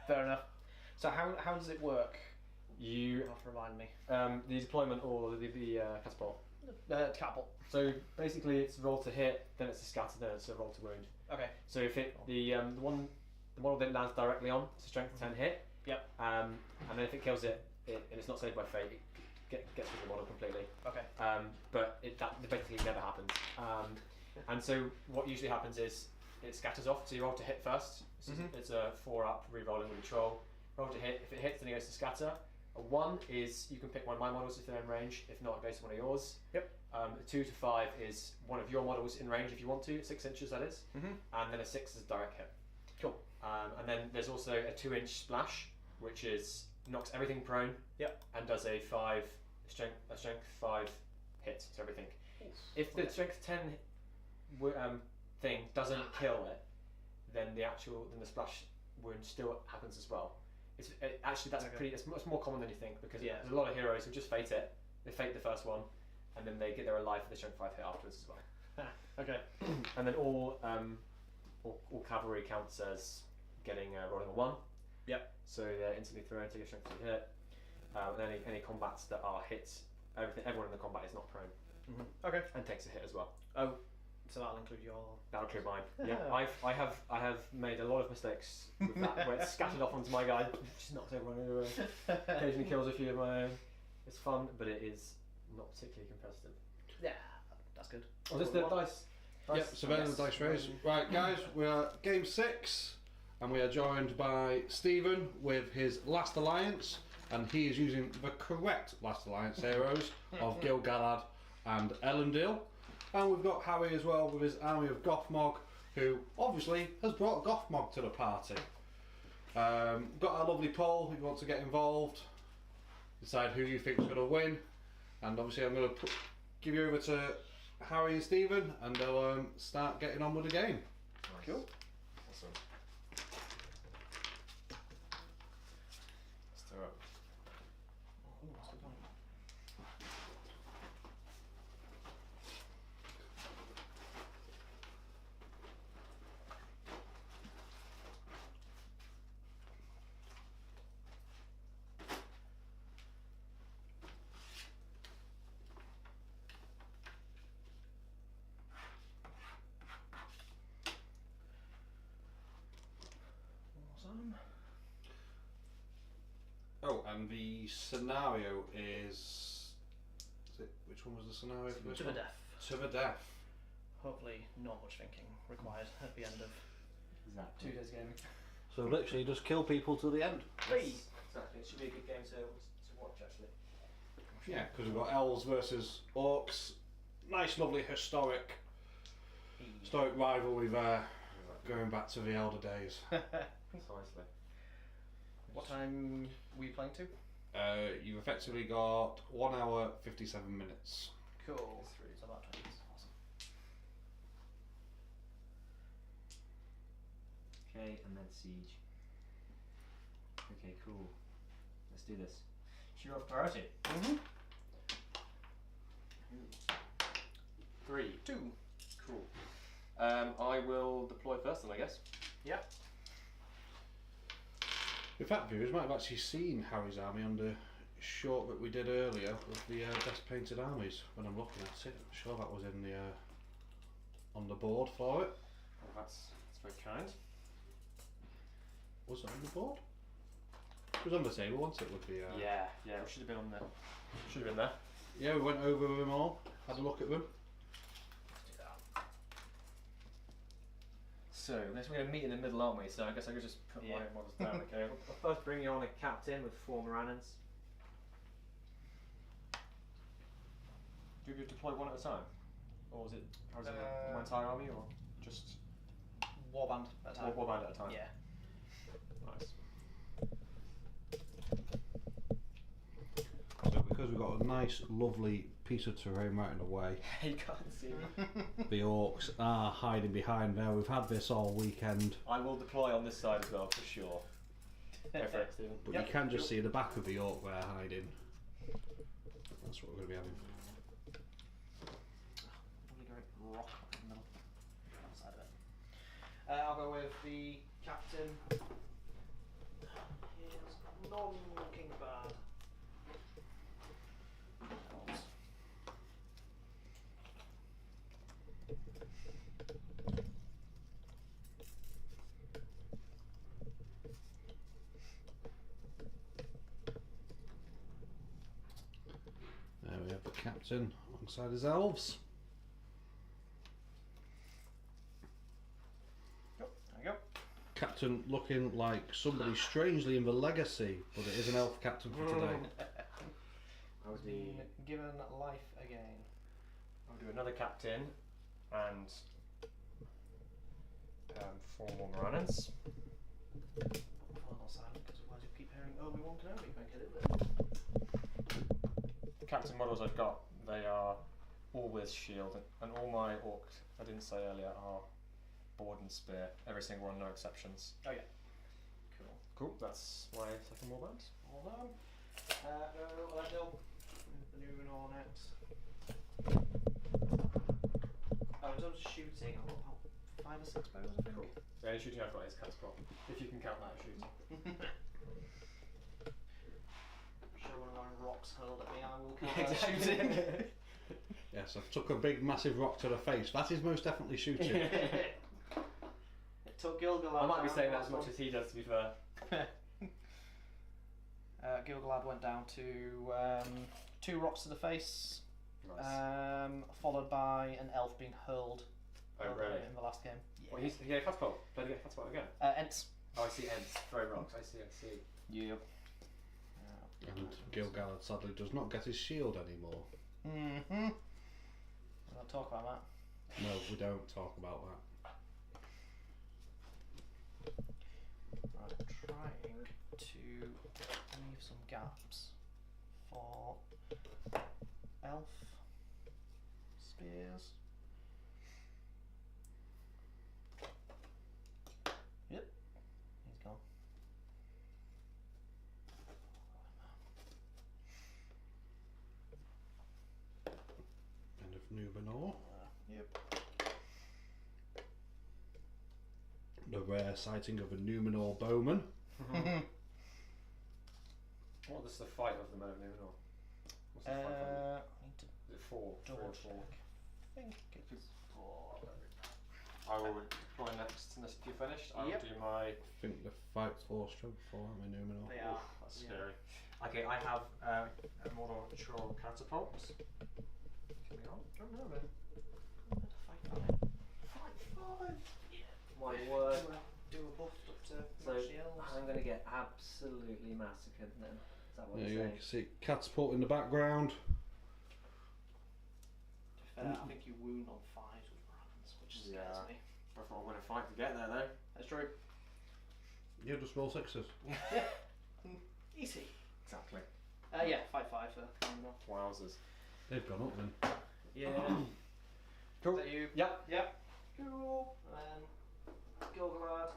Fair enough. So how does it work? You have to remind me. The deployment or the catapult. Catapult. So basically, it's roll to hit, then it's a scatter, then it's a roll to wound. Okay. So if the model that it lands directly on, it's a strength 10 hit. Yep. And then if it kills it, and it's not saved by fate, it gets rid of the model completely. Okay. But that basically never happens. And so what usually happens is it scatters off. So you roll to hit first. It's a 4-up re-rolling with a troll. Roll to hit. If it hits, then it goes to scatter. A 1 is you can pick one of my models if they're in range. If not, it goes to one of yours. Yep. A 2 to 5 is one of your models in range if you want to, 6 inches that is. And then a 6 is a direct hit. Cool. And then there's also a 2-inch splash, which knocks everything prone. Yep. And does a strength 5 hit to everything. Oof. If the strength 10 thing doesn't kill it, then the splash wound still happens as well. It's more common than you think, because there's a lot of heroes who just fate it. They fate the first one, and then they get their alive for the strength 5 hit afterwards as well. Okay. And then all cavalry counts as rolling a 1. Yep. So they're instantly thrown, take a strength 2 hit. And any combats that are hits, everyone in the combat is not prone. Okay. And takes a hit as well. Oh, so that'll include your. That'll include mine. Yeah. I have made a lot of mistakes with that, where it's scattered off onto my guy, just knocks everyone over. Occasionally kills a few of my own. It's fun, but it is not particularly competitive. Yeah, that's good. Oh, this is the dice. Yep, so there's the dice race. Right, guys, we are game 6, and we are joined by Stephen with his Last Alliance, and he is using the correct Last Alliance heroes of Gil-galad and Elendil. And we've got Harry as well with his army of Gothmog, who obviously has brought Gothmog to the party. Got our lovely poll if you want to get involved, decide who you think is going to win, and obviously I'm going to give you over to Harry and Stephen, and they'll start getting on with the game. Nice. Cool. Awesome. Stir up. Oh, that's a good one. Awesome. Oh, and the scenario is it, which one was the scenario for this To one? the death. To the death. Hopefully, not much thinking required at the end of Exactly. 2 days gaming. So literally just kill people to the end. Yes, exactly. It should be a good game to watch, actually. Yeah, because we've got elves versus orcs. Nice, lovely, historic rivalry there, going back to the elder days. Precisely. What time were you playing to? You've effectively got 1 hour 57 minutes. Cool. It's 3. So about 20 minutes. Awesome. Okay, and then siege. Okay, cool. Let's do this. Shoot off priority. 3. 2. Cool. I will deploy first then, I guess. Yep. In fact, viewers might have actually seen Harry's army on the short that we did earlier of the best painted armies. When I'm looking at it, I'm sure that was in the on the board for it. Oh, that's very kind. Was it on the board? It was on the table, wasn't it? With the Yeah, it should have been on there. Should have been there. yeah, we went over them all, had a look at them. Let's do that. So, we're going to meet in the middle, aren't we? So I guess I could just put my models down. Okay. I'll first bring you on a captain with 4 Morannons. Do you deploy one at a time? Or is it my entire army, or just Warband at a time. warband at a time? Yeah. Nice. So because we've got a nice, lovely piece of terrain right in the way, You can't see me. the orcs are hiding behind there. We've had this all weekend, I will deploy on this side as well, for sure. Go for it, Stephen. but you can just see the back of the orc there hiding. That's what we're going to be having. Lovely great rock in the middle. Outside of it. I'll go with the captain. captain alongside his elves. There we go. Captain looking like somebody strangely in the legacy, but it is an elf captain for today. I would Been given life again. I'll do another captain and 4 more Moranans. Oh, not silent, because otherwise you keep hearing Obi-Wan Kenobi. Can't get it there. Captain models I've got, they are all with shield, and all my orcs, I didn't say earlier, are board and spear. Every single one, no exceptions. Oh yeah. Cool. Cool, that's my second warband. Hold on. Lendil. The new and all next. Oh, in terms of shooting, I've got about 5 or 6 bows, I think. Cool. The only shooting I've got is catapult, if you can count that as shooting. Sure, when I'm rocks hurled at me, I will count that as shooting. Yes, I took a big massive rock to the face. That is most definitely shooting. It took Gilgalad. I might be down saying that last as much one. as he does, to be fair. Gilgalad went down to 2 rocks to the face, Nice. followed by an elf being hurled Really? in the last game. Yeah. Well, he had a catapult. Did he get a catapult again? Ents. Oh, I see ends. Throw rocks. I see. Yep. And Gilgalad sadly does not get his shield anymore. Mm-hmm. We don't talk about that. No, we don't talk about that. Right, trying to leave some gaps for elf spears. Yep, he's gone. End of Numenor. Yep. The rare sighting of a Numenor bowman. What is the fight of the moment Numenor? What's the fight from? I need to Is it 4? 3 double or 4? check. I think it's 4. I will deploy next unless you're finished. I will Yep. do my. I think the fight's 4 stroke 4, aren't we, Numenor? They are. That's Yeah. scary. Okay, I have a model troll catapult. Coming on. Don't know then. Fight 5. My Yeah. word. Do a buff up to So match the elves. I'm going to get absolutely massacred then. Is that what Yeah, you're you saying? can see catapult in the background. To be fair, I think you wound on 5s with runs, which scares Yeah. me. I thought I'm going to fight to get there though. That's true. You just roll 6s. Easy. Exactly. Yeah, 5-5 for Numenor. Wowzers. They've gone up then. Yeah. Cool. Is that you? Yep. Yep. Cool. And then Gilgalad.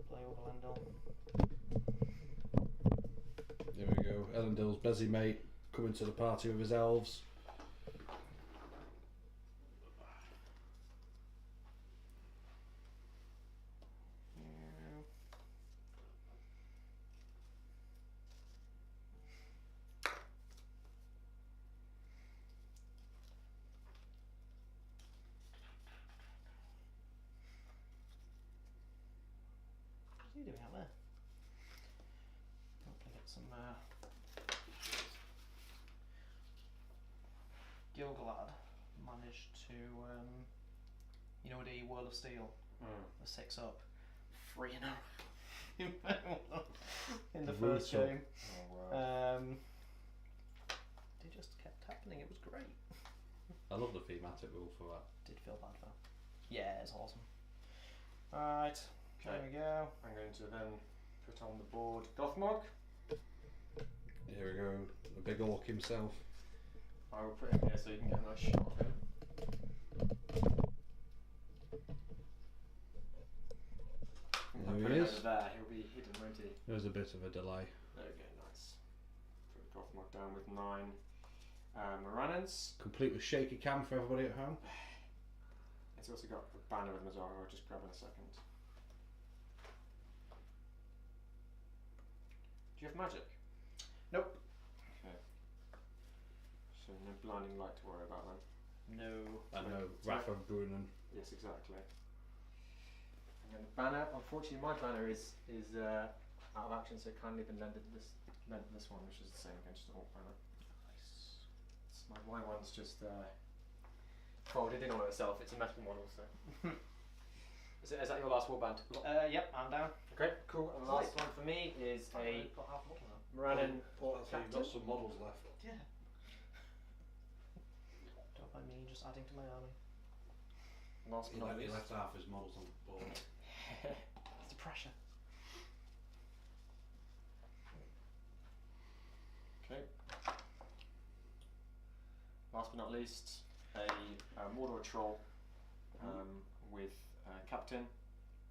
Play over Lendil. There we go. Elendil's busy mate coming to the party with his elves. What's he doing out there? Hopefully get some Gilgalad managed to you know the World of Steel, the 6 up, 3 in a row in the first Brutal. game. Oh wow. They just kept happening, it was great. I love the thematic rule for that. Did feel bad for that. Yeah, it's awesome. Alright, there we go. I'm going to then put on the board Gothmog. Here we go. The big orc himself. I will put him here so you can get a nice shot of him. If I There put he him is. over there, he'll be hidden, won't he? There's a bit of a delay. There we go, nice. Put Gothmog down with 9 Moranans. Complete with shaky cam for everybody at home. It's also got a banner with him as well, I'll just grab in a second. Do you have magic? Nope. Okay. So no blinding light to worry about then. No. I know. Wrath of Brunnen. Yes, exactly. And then the banner, unfortunately my banner is out of action, so it kindly been lent to this one, which is the same against the Orc banner. My one's just folded in on itself. It's a metal model, so. Is that your last warband? Yep, I'm down. Okay, cool. And the last one for me is a Got half a model now. Moranin So you've Captain. got some models left. Yeah. Don't mind me just adding to my army. Last He but not left least. half his models on the board. It's the pressure. Okay. Last but not least, a Mordor troll with captain,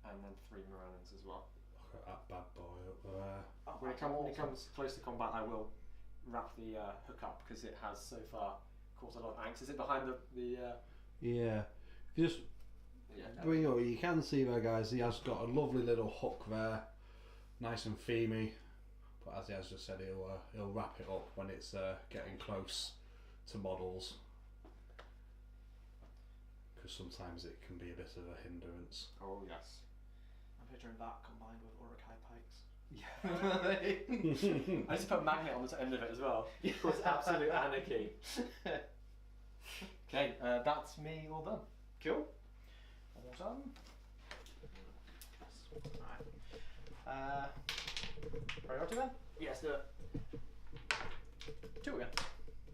and then 3 Moranins as well. Look at that bad boy up there. Oh, When it comes close to combat, I will wrap the hook up because it has so far caused a lot of angst. Is it behind the Yeah. Just bring up, you can see there, guys, he has got a lovely little hook there, nice and themey, but as he has just said, he'll wrap it up when it's getting close to models, because sometimes it can be a bit of a hindrance. Oh yes. I'm picturing that combined with Urukai pikes. Yeah. I just put a magnet on the end of it as well. It was absolute anarchy. Okay, that's me all done. Cool. Awesome. Right. Priority then? Yes, do it. 2 again.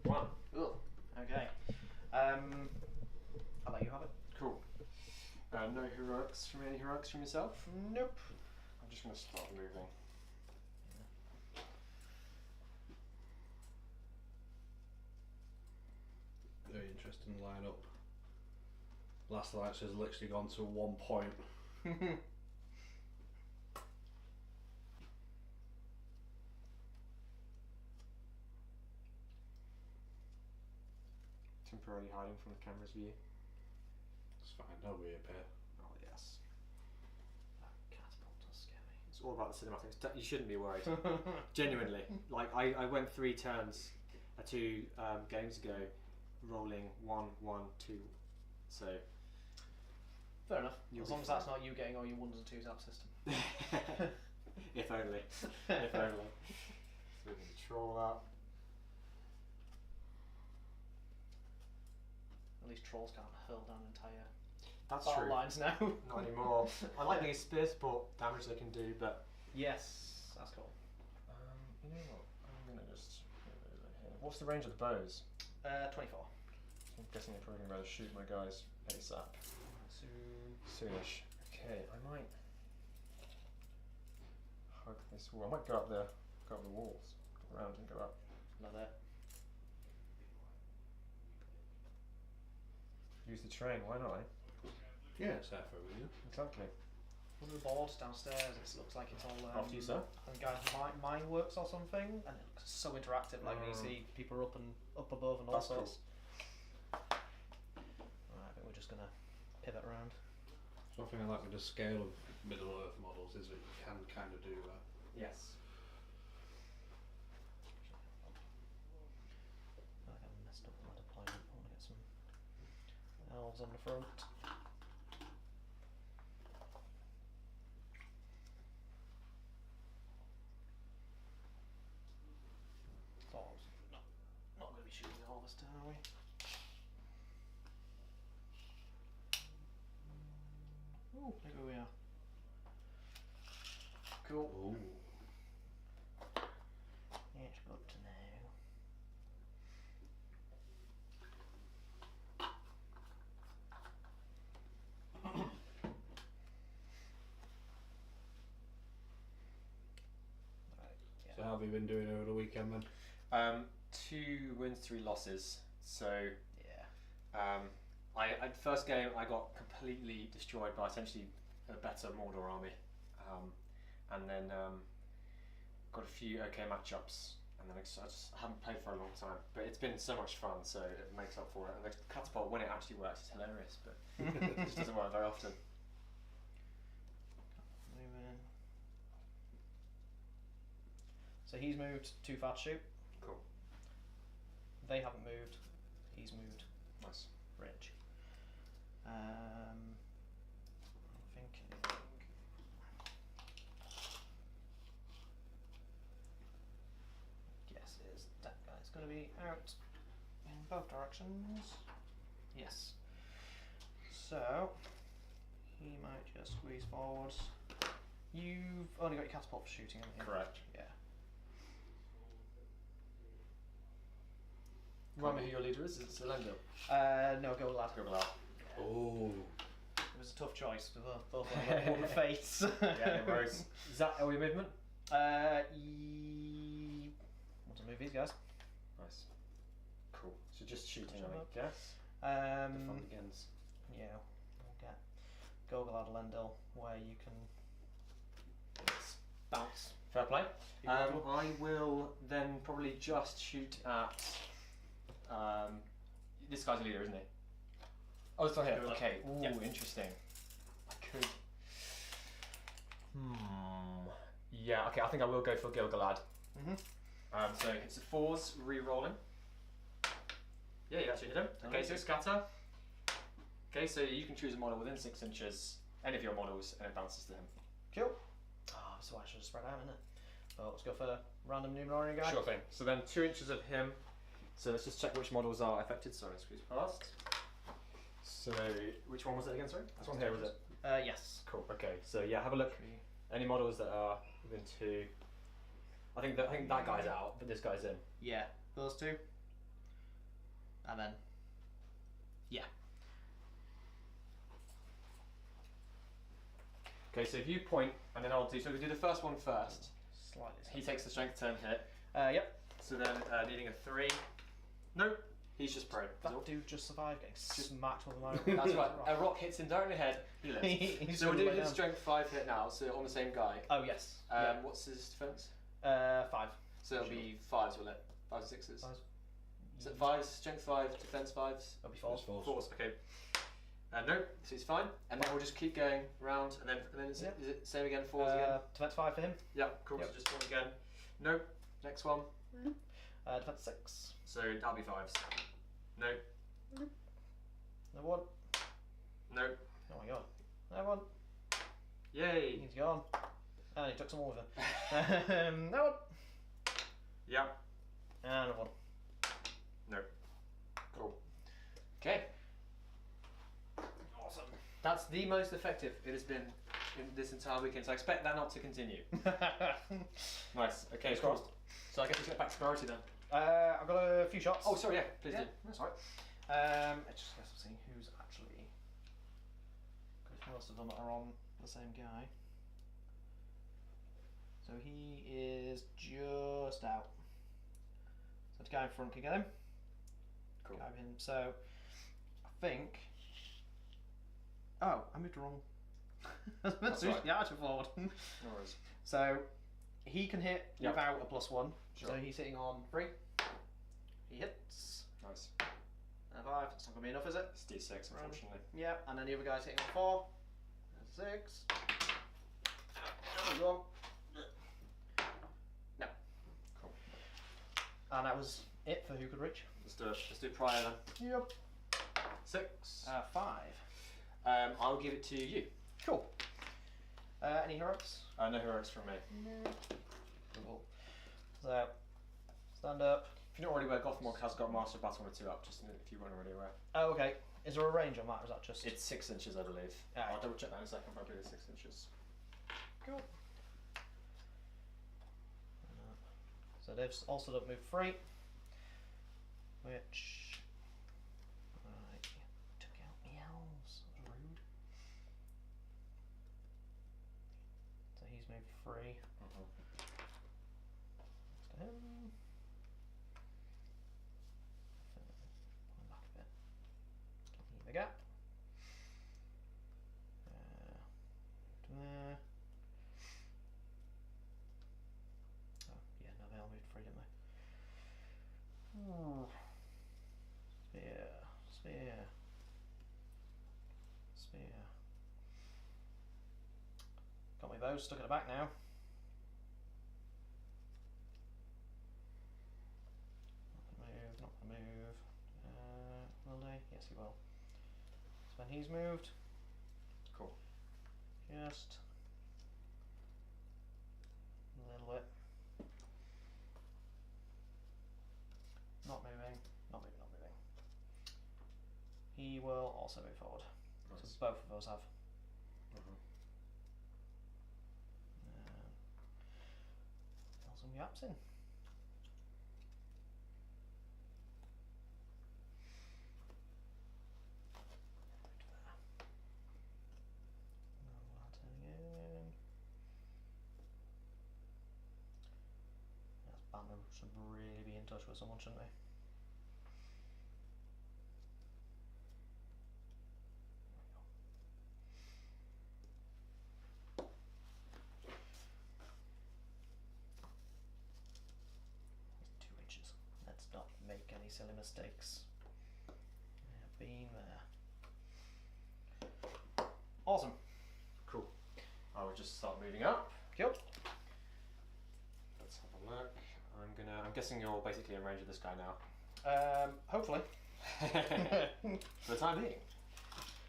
1. Ugh. Okay. I'll let you have it. Cool. No heroics from any heroics from yourself? Nope. I'm just going to start moving. Very interesting lineup. Last Alliance has literally gone to 1 point. Temporarily hiding from the camera's view. It's fine, they'll reappear. Oh yes. That catapult does scare me. It's all about the cinematics. You shouldn't be worried. Genuinely. Like I went 3 turns 2 games ago, rolling 1, 1, 2. So Fair enough. You'll As be long as fine. that's not you getting all your 1s and 2s out of the system. if only. If only. So we can control that. At least trolls can't hurl down entire That's battle true. lines now. Not anymore. I like the spear support damage they can do, but Yes, that's cool. you know what? I'm gonna just move over here. What's the range of the bows? 24. I'm guessing they're probably gonna be able to shoot my guys ASAP. Soonish. Okay, I might hug this wall. I might go up the walls, go around and go up. Not there. Use the train. Why not? Yeah, it's there for a reason. Exactly. One of the boards downstairs, it looks like it's all After you, sir. some guys mine works or something, and it looks so interactive. Like when you see people up above and all That's cool. sorts. Right, I think we're just gonna pivot around. Something I like with the scale of Middle Earth models is that you can kind of do that. Yes. I think I messed up with my deployment. I want to get some elves on the front. Not going to be shooting all this turn, are we? Ooh, there we are. Cool. Ooh. It's good to know. So how have you been doing over the weekend then? 2 wins, 3 losses. So Yeah. I first game I got completely destroyed by essentially a better Mordor army, and then got a few okay matchups, and then I just haven't played for a long time. But it's been so much fun, so it makes up for it. And the catapult, when it actually works, is hilarious, but it just doesn't work very often. Move in. So he's moved too far to shoot. Cool. They haven't moved. He's moved. Nice. Rich. I'm thinking. Guess is that guy's going to be out in both directions. Yes. So he might just squeeze forwards. You've only got your catapult for shooting, haven't you? Correct. Yeah. Remind me who your leader is? It's Elendo. No, go lad. Go Bilal. Oh. It was a tough choice. We both won the fates. Yeah, no worries. Is that all your movement? Want to move these guys? Nice. Cool. So just shooting, Shut I up. guess. The fun Um, begins. yeah, we'll get Gogolad Lendil where you can bounce. Fair play. Beautiful. I will then probably just shoot at. This guy's a leader, isn't he? Oh, it's not here. Go Okay. Ooh, Yeah. interesting. I could. Yeah. Okay. I think I will go for Gilgalad. So it's a 4s, re-rolling. Yeah, you actually hit him. Okay, so scatter. Okay, so you can choose a model within 6 inches, any of your models, and it bounces to him. Cool. Oh, so I should have spread out, isn't it? Well, let's go for random Numenorian guy. Sure thing. So then 2 inches of him. So let's just check which models are affected. Sorry, squeeze past. So which one was it again? Sorry, this one here was it? Yes. Cool. Okay. So yeah, have a look. Any models that are within 2. I think that guy's out, but this guy's in. Yeah, those two. And then, yeah. Okay. So if you point, and then I'll do. So we do the first one first. Slightly. He takes the strength turn hit. Yep. So then needing a 3. Nope. He's just prone. That dude just survived getting smacked with a mouse. That's right. A rock hits him directly in the head. He lives. He's So we're gonna doing lay his down. strength 5 hit now. So on the same guy. Oh yes. What's his defense? 5. So it'll be 5s, will it? 5s, 6s. Fives. Is it 5s? Strength 5, defense 5s. It'll be 4. 4s. Okay. No, so he's fine. And then we'll just keep going round, and then is Yep. it same again? 4s again. Defense 5 for him. Yeah. Cool. Yep. So just 1 again. No. Next one. Defense 6. So that'll be 5s. No. No one. No. Oh my god. No one. Yay. He's gone. And he took some more with him. No one. Yeah. And no one. No. Cool. Okay. Awesome. That's the most effective it has been in this entire weekend, so I expect that not to continue. Nice. Okay, Fingers cool. crossed. So I guess we get back to priority then. I've got a few shots. Oh, sorry, yeah, please Yeah. do. That's right. I just guess I'm seeing who's actually. Because most of them are on the same guy. So he is just out. So the guy in front can get him. Cool. Grab him. So I think. Oh, I moved wrong. I was meant to right. the archer forward. No worries. So he can hit Yep. without a +1. Sure. So he's hitting on 3. He hits. Nice. And 5. That's not going to be enough, is it? It's D6, unfortunately. Yeah, and then the other guy's hitting on 4. That's 6. Wrong. No. Cool. And that was it for who could reach. Let's do it. Let's do prior then. Yep. 6. 5. I'll give it to you. Cool. Any heroics? No heroics from me. No. Cool. So, stand up. If you're not already aware, Gothmog has got Master of Battle on a 2 up, just if you weren't already aware. Oh, okay. Is there a range on that, or is that just... It's 6 inches, I believe. Ah. I'll double check that in a second, but I believe it's 6 inches. Cool. So they've also done move 3, which I took out the elves. That was rude. So he's moved 3. To him. Pull him back a bit. Leave the gap. To there. Oh, yeah, no, they all moved 3, didn't they? Ooh. Spear, spear, spear. Got my bow stuck at the back now. Not gonna move. Will they? Yes, he will. So when he's moved. Cool. Just a little bit. Not moving, not moving, not moving. he will also move forward. Nice. So both of us have. Fill some gaps in. Banner should really be in touch with someone, shouldn't they? He's 2 inches. Let's not make any silly mistakes. Yeah, been there. Awesome. Cool. I will just start moving up. Cool. Let's have a look. I'm guessing you're basically in range of this guy now. Hopefully. For the time being.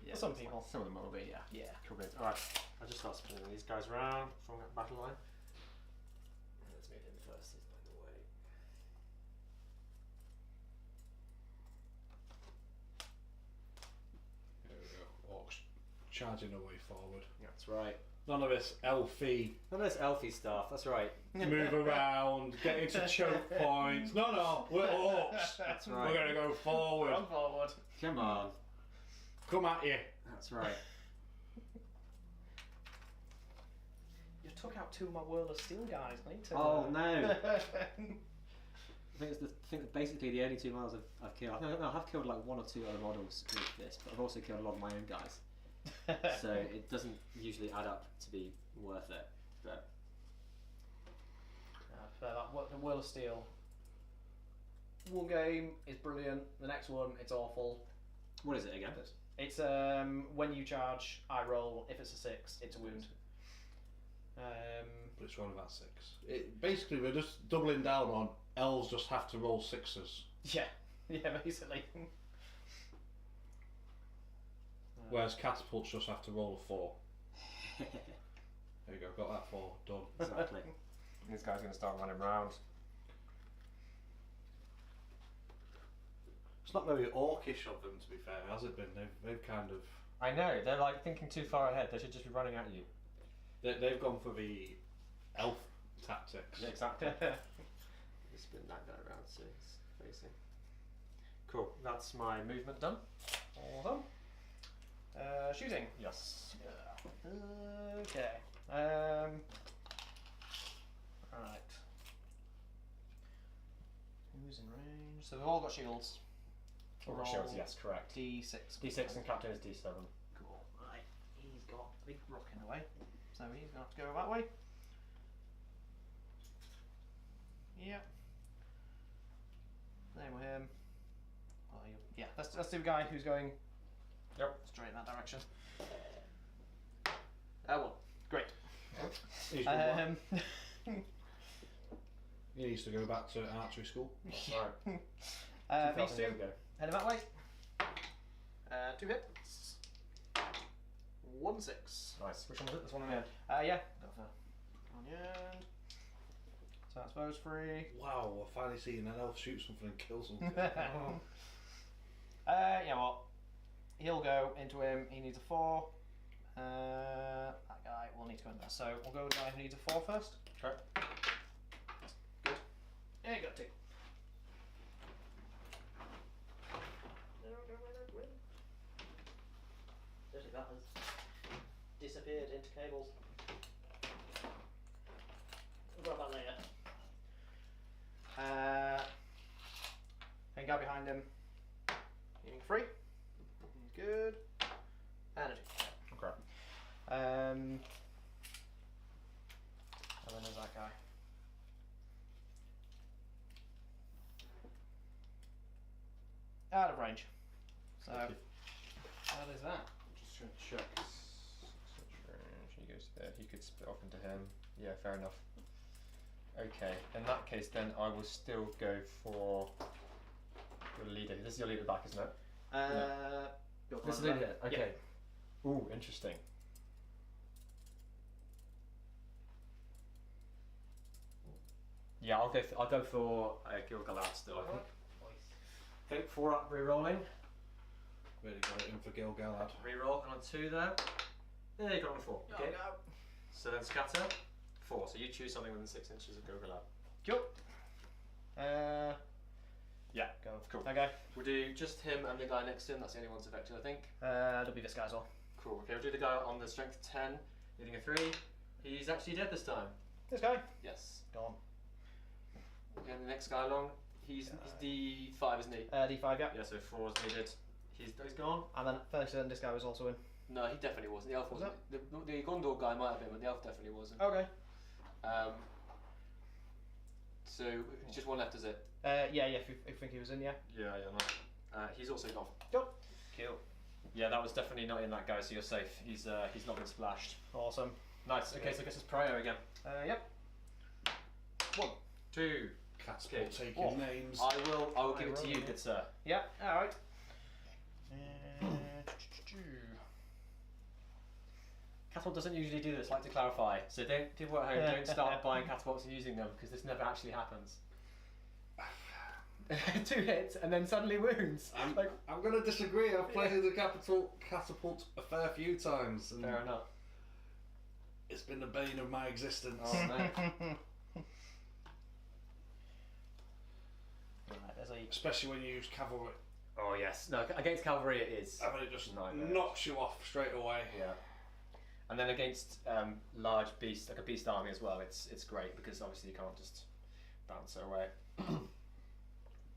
Yeah, some people. Some of them will be, yeah. Yeah. Cool bit. Alright, I'll just start spinning these guys around from that battle line. Let's move him first, he's not in the way. There we go. Orcs charging away forward. That's right. None of this elfie None of this elfie stuff, that's right. move around, get into choke points. No, we're orcs. That's right. We're gonna go forward. Run forward. Come on. Come at you. That's right. You took out 2 of my World of Steel guys, mate. Oh no. I think that basically the only 2 models I've killed. No, I have killed like 1 or 2 other models with this, but I've also killed a lot of my own guys. So it doesn't usually add up to be worth it. But the World of Steel. One game is brilliant. The next one, it's awful. what is it again? It's when you charge, I roll. If it's a 6, it's a wound. But it's rolling about 6. Basically, we're just doubling down on elves just have to roll 6s. Yeah, basically. Whereas catapults just have to roll a 4. There you go, got that 4 done. Exactly. This guy's going to start running around. It's not very orcish of them, to be fair, has it been? They've kind of... I know, they're like thinking too far ahead. They should just be running at you. They've gone for the elf tactics. Yeah, exactly. Just spin that guy around so he's facing. Cool, that's my movement done. Awesome. Shooting. Yes. Okay. Right. Who's in range? So we've all got shields. Oh, got shields, yes, correct. D6. D6 and captain is D7. Cool. Right. He's got a big rock in the way, so he's gonna have to go that way. Yep. Same with him. Oh, yeah. Let's do the guy who's going. Yep. Straight in that direction. Well, great. He's got one. He needs to go back to archery school. Right. These 2 There we go. heading that way. 2 hits. 1 6. Nice. Which one was it? This one in the end. Yeah. Go for on the end. So that's those 3. Wow, we're finally seeing an elf shoot something and kill something. You know what? He'll go into him. He needs a 4. That guy will need to go in there. So we'll go with the guy who needs a 4 first. Okay. Good. Yeah, you got 2. Especially that has disappeared into cables. We'll grab that later. And guy behind him. Healing 3. He's good. Energy. Okay. And then there's that guy. Out of range. So Thank you. that is that. Just going to check. Such range. He goes there. He could split off into him. Yeah, fair enough. Okay. In that case, then I will still go for your leader. This is your leader back, isn't it? This is it. Okay. Ooh, interesting. Yeah, I'll go for Gil-galad still. I think 4 up re-rolling. Really got it in for Gil-galad. Reroll, and on 2 there. There you got on a 4. Okay. Oh, So then scatter. 4. So you choose something within 6 inches of Gil-galad. Cool. Yeah. Go. Cool. Okay. We'll do just him and the guy next to him. That's the only ones affected, I think. It'll be this guy as well. Cool. Okay, we'll do the guy on the strength 10, needing a 3. He's actually dead this time. This guy. Yes. Go on. Okay, and the next guy along. He's D5, isn't he? D5, yeah. Yeah, so 4 is needed. He's gone. And then fairly certain this guy was also in. No, he definitely wasn't. The elf Was wasn't. The Gondor guy might have been, but the elf definitely wasn't. Okay. So just one left, is it? Yeah, if you think he was in, yeah. Yeah, no. He's also gone. Cool. Cool. Yeah, that was definitely not in that guy, so you're safe. He's not been splashed. Awesome. Nice. Okay, so I guess it's Prio again. Yep. 1, 2. Catapult Okay. taking names. I will give it to you, good sir. Yep. All right. Catapult doesn't usually do this, like to clarify. So don't do what home, don't start buying catapults and using them, because this never actually happens. 2 hits and then suddenly wounds. I'm going to disagree. I've played the catapult a fair few times. And Fair enough. it's been the bane of my existence. Oh no. Right, there's a. Especially when you use cavalry. Oh yes. No, against cavalry it is. I mean, it just Nightmare. knocks you off straight away. Yeah. And then against large beasts, like a beast army as well, it's great because obviously you can't just bounce it away.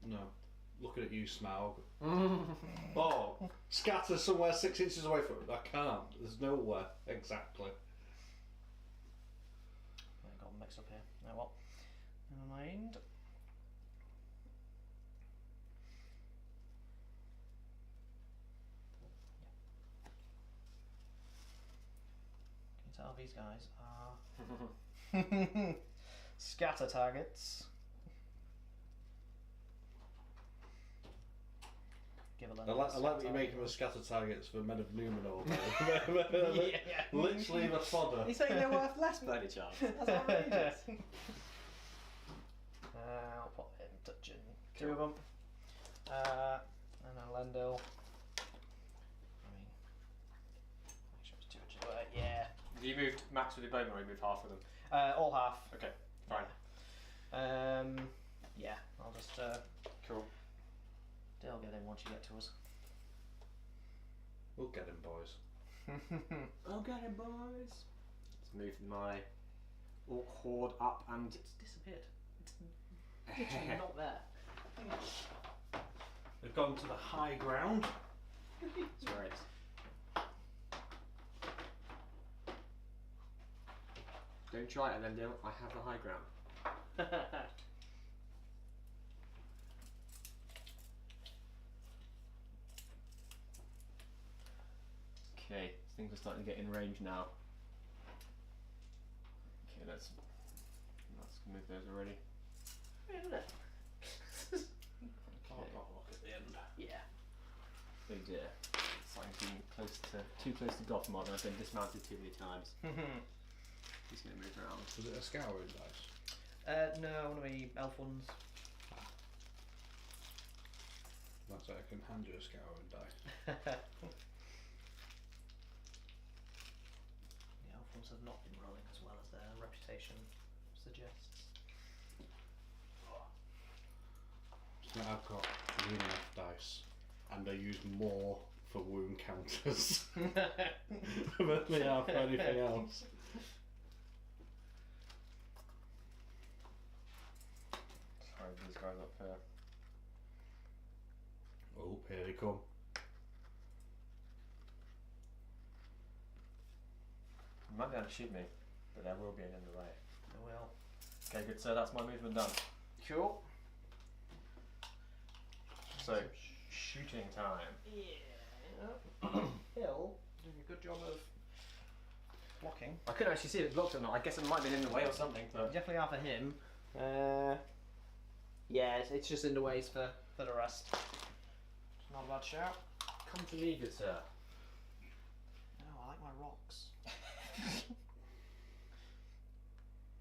No. Looking at you, Smaug. Oh, scatter somewhere 6 inches away from it. I can't. There's nowhere. Exactly. I got them mixed up here. Now what? Never mind. Can you tell these guys are scatter targets? I like that you're making them scatter targets for men of Numenor. Yeah. Literally the fodder. He's saying they're worth less by any chance. That's outrageous. I'll put in touching 2 of them. And then Lendil. I mean, make sure it's 2 inches away. Yeah. You moved max with your bowman, or you moved half with them? All half. Okay, fine. Yeah, I'll just Cool. They'll get in once you get to us. We'll get him, boys. I'll get him, boys. Let's move my orc horde up and It's disappeared. It's literally not there. They've gone to the high ground. That's where it is. Don't try it, then Dale. I have the high ground. Okay, things are starting to get in range now. Okay, let's move those already. Isn't it? Oh, not look at the end. Yeah. Oh dear. It's like being too close to Gothmog and I've been dismounted too many times. He's going to move around. Was it a scouring dice? No, one of the elf ones. That's it, I can hand you a scouring dice. The elf ones have not been rolling as well as their reputation suggests. So I've got wound dice, and I use more for wound counters than they are for anything else. Sorry, these guys up here. Oh, here they come. You might be able to shoot me, but there will be an in the way. I will. Okay, good. So that's my movement done. Cool. So, shooting time. Yeah. Hill doing a good job of blocking. I couldn't actually see if it blocked or not. I guess it might have been in the way or something. But Definitely are for him. Yeah, it's just in the ways for the rest. It's not a bad shout. come to me, good sir. Oh, I like my rocks.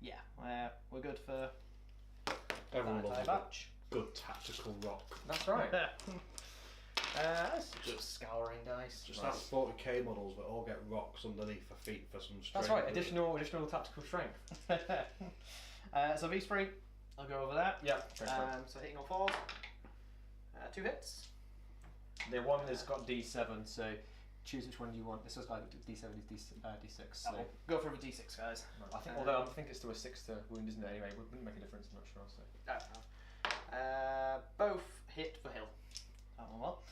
Yeah, we're good for Everyone that loves entire a batch. good tactical rock. That's right. It's just scouring dice. Just have 40k models that all get rocks underneath their feet for some strength. That's right. Additional tactical strength. So these three, I'll go over that. Yeah. So hitting on 4s. 2 hits. The one has got D7, so choose which one you want. This has got D7, D6. So We'll go for the D6, guys. I think, although I think it's still a 6 to wound, isn't it? Anyway, it wouldn't make a difference. I'm not sure. So. Both hit for Hill. That one well.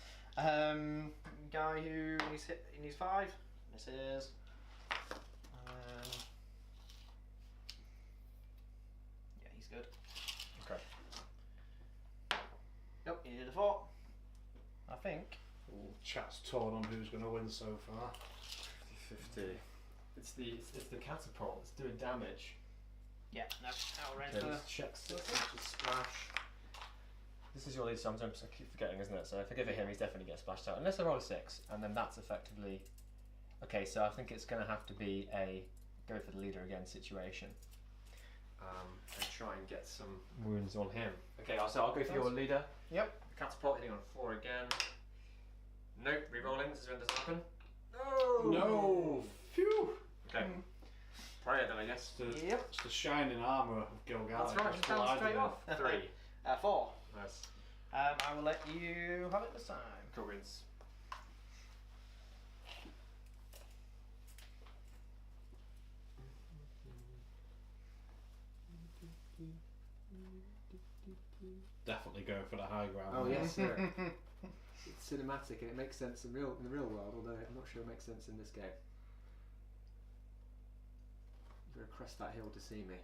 Guy who needs 5. This is. Yeah, he's good. Okay. Nope, he needed a 4. I think. Ooh, chat's torn on who's going to win so far. 50. It's the catapult. It's doing damage. Yeah, no, outranked Okay, first. check 6 inches splash. This is your lead, so I keep forgetting, isn't it? So if I give it him, he's definitely get splashed out. Unless I roll a 6, and then that's effectively... Okay, so I think it's going to have to be a go for the leader again situation. And try and get some wounds on him. Okay, so I'll go for your leader. Yep. Catapult hitting on 4 again. Nope, re-rolling, this is when it doesn't happen. No! Phew! Okay. Try it then, I guess. Yep. It's the shining armour of Gilgalad. That's right, just down straight off. 3. 4. Nice. I will let you have it this time. Cool wins. Definitely going for the high ground. Oh yes, sir. It's cinematic and it makes sense in the real world, although I'm not sure it makes sense in this game. You're gonna crest that hill to see me.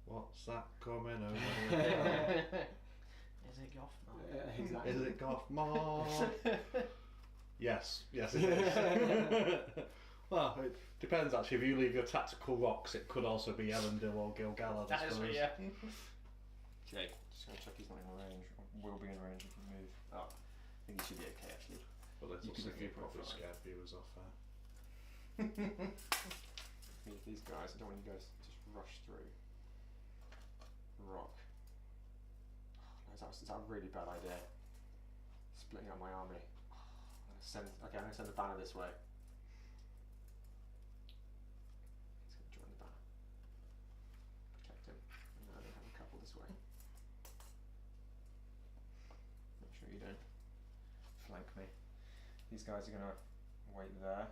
What's that coming over here? Is it Gothmar? Exactly. Is it Gothmar? Yes, it is. Well, it depends actually. If you leave your tactical rocks, it could also be Elendil or Gilgalad. That is right, yeah. Okay, just gonna check he's not in range, or will be in range if you move. Oh, I think he should be okay actually. Well, let's You see can if you do probably profile. scared viewers off there. These guys, I don't want you guys to just rush through. Rock. Oh, no, is that a really bad idea? Splitting up my army. I'm gonna send the banner this way. He's gonna join the banner. Protect him. And now they have a couple this way. Make sure you don't flank me. These guys are gonna wait there.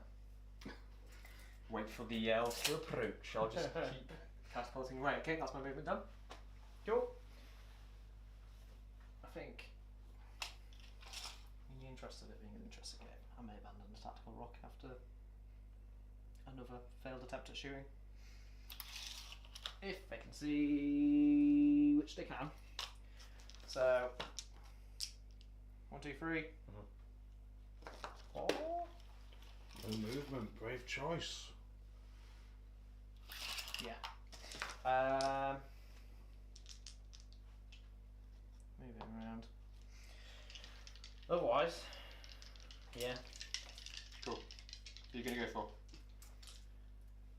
Wait for the elves to approach. I'll just keep catapulting away. Okay, that's my movement done. Cool. I think. Are you interested in it being an interesting game? I may abandon the tactical rock after another failed attempt at shooting. If they can see, which they can. So, 1, 2, 3. Oh. No movement, brave choice. Yeah. Moving around. Otherwise, yeah. Cool. Who are you going to go for?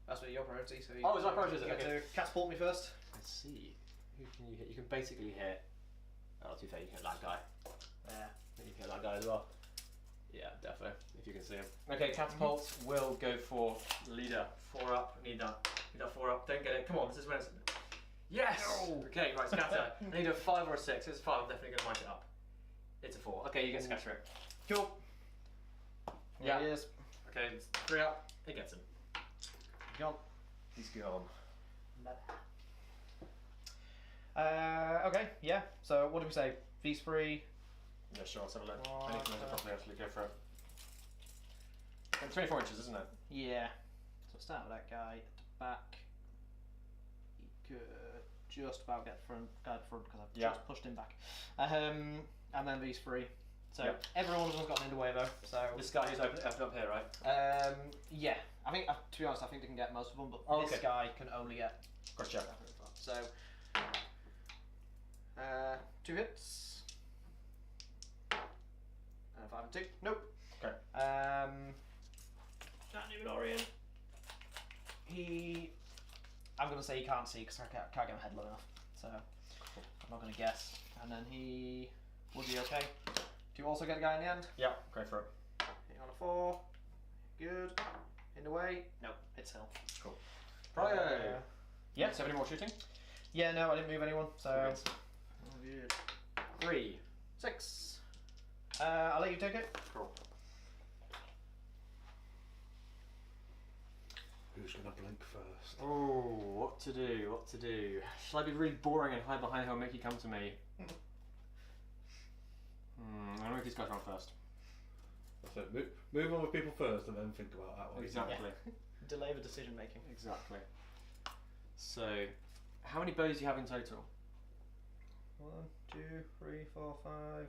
That's what your priority. So Oh, it's my priority, is it? You get Okay. to catapult me first. I see. Who can you hit? You can basically hit. Oh, to be fair, you can hit that guy. Yeah. You can hit that guy as well. Yeah, definitely. If you can see him. Okay, catapults will go for leader. 4 up. Need that 4 up. Don't get it. Come on, this is when it's. Yes! No. Okay, right, scatter. I need a 5 or a 6. If it's 5, I'm definitely going to mic it up. It's a 4. Okay, you get scatter it. Cool. Yeah. There he is. Okay, it's 3 up. It gets him. Gone. He's gone. Okay, yeah. So what did we say? These 3. Yeah, sure, let's have a look. Oh, I need to measure properly actually, go for it. And 24 inches, isn't it? Yeah. So start with that guy at the back. He could just about get the guy at the front because I've just pushed him back. And then these 3. So every one of them's got an in the way though. So This guy who's open up here, right? yeah. I think to be honest, I think they can get most of them, but this okay. guy can only get. Gotcha. So 2 hits. 5 and 2. Nope. Okay. That Numenorian. I'm going to say he can't see because I can't get my head low enough. So I'm not going to guess. And then he would be okay. Do you also get a guy in the end? Yeah, go for it. Hit on a 4. Good. In the way. Nope. It's hill. Cool. Right. Yeah. So any more shooting? Yeah. No, I didn't move anyone. So. Okay. Oh, good. 3. 6. I'll let you take it. Cool. Who's gonna blink first? Oh, what to do? What to do? Shall I be really boring and hide behind her and make you come to me? I'm gonna make these guys run first. That's it. Move on with people first, and then think about that one. Exactly. Delay the decision making. Exactly. So, how many bows do you have in total? 1, 2, 3, 4, 5. I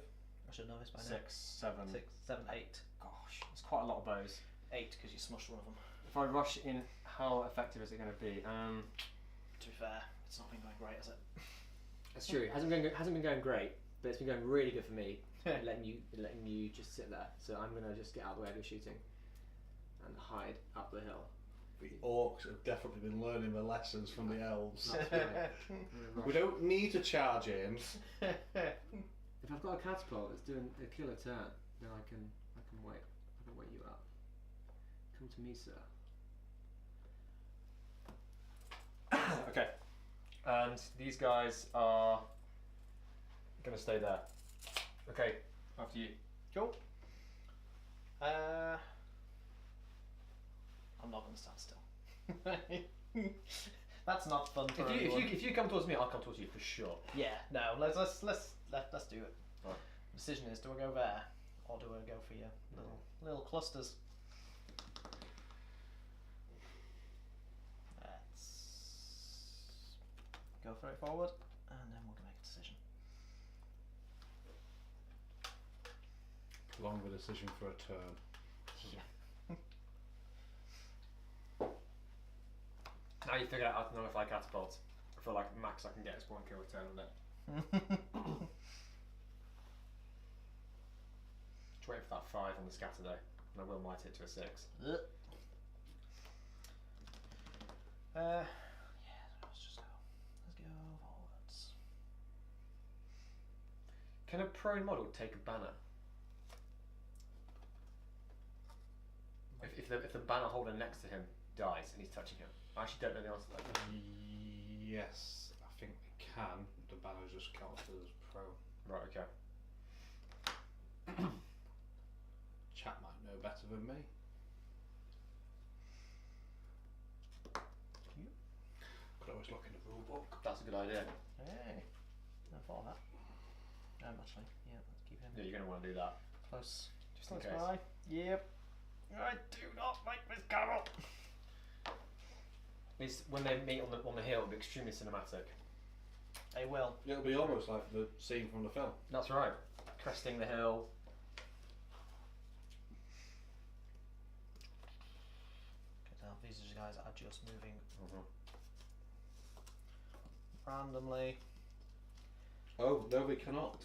should know this by now. 6, 7. 6, 7, 8. Gosh, it's quite a lot of bows. 8 because you smushed one of them. If I rush in, how effective is it going to be? To be fair, it's not been going great, has it? That's true. It hasn't been going great, but it's been going really good for me. letting you just sit there. So I'm gonna just get out of the way of your shooting and hide up the hill. The orcs have definitely been learning the lessons from the elves. That's right. We don't need to charge in. If I've got a catapult that's doing a killer turn, then I can wait. I can wait you up. Come to me, sir. Okay. And these guys are gonna stay there. Okay, after you. Cool. I'm not going to stand still. That's not fun for anyone. If you come towards me, I'll come towards you for sure. Yeah, no. Let's do it. Right. The decision is: do I go there, or do I go for your little clusters? Let's go for it forward, and then we'll make a decision. Prolong the decision for a turn. Yeah. Now you figured out how to nullify catapults. I feel like max I can get is 1 kill a turn on it. Just wait for that 5 on the scatter though, and I will might it to a 6. Yeah, let's just go. Let's go forwards. Can a prone model take a banner? If the banner holder next to him dies and he's touching him. I actually don't know the answer to that. Yes, I think they can. The banner just counts as pro. Right, okay. Chat might know better than me. Could always look in the rule book. That's a good idea. Hey, I thought of that. Actually, yeah, let's keep him Yeah, you're going to want to do that. close. Just in Close case. by. Yep. I do not like this camel. It's when they meet on the hill, it'll be extremely cinematic. They will. It'll be almost like the scene from the film. That's right. Cresting the hill. Okay, now these are the guys that are just moving randomly. Oh, no, we cannot.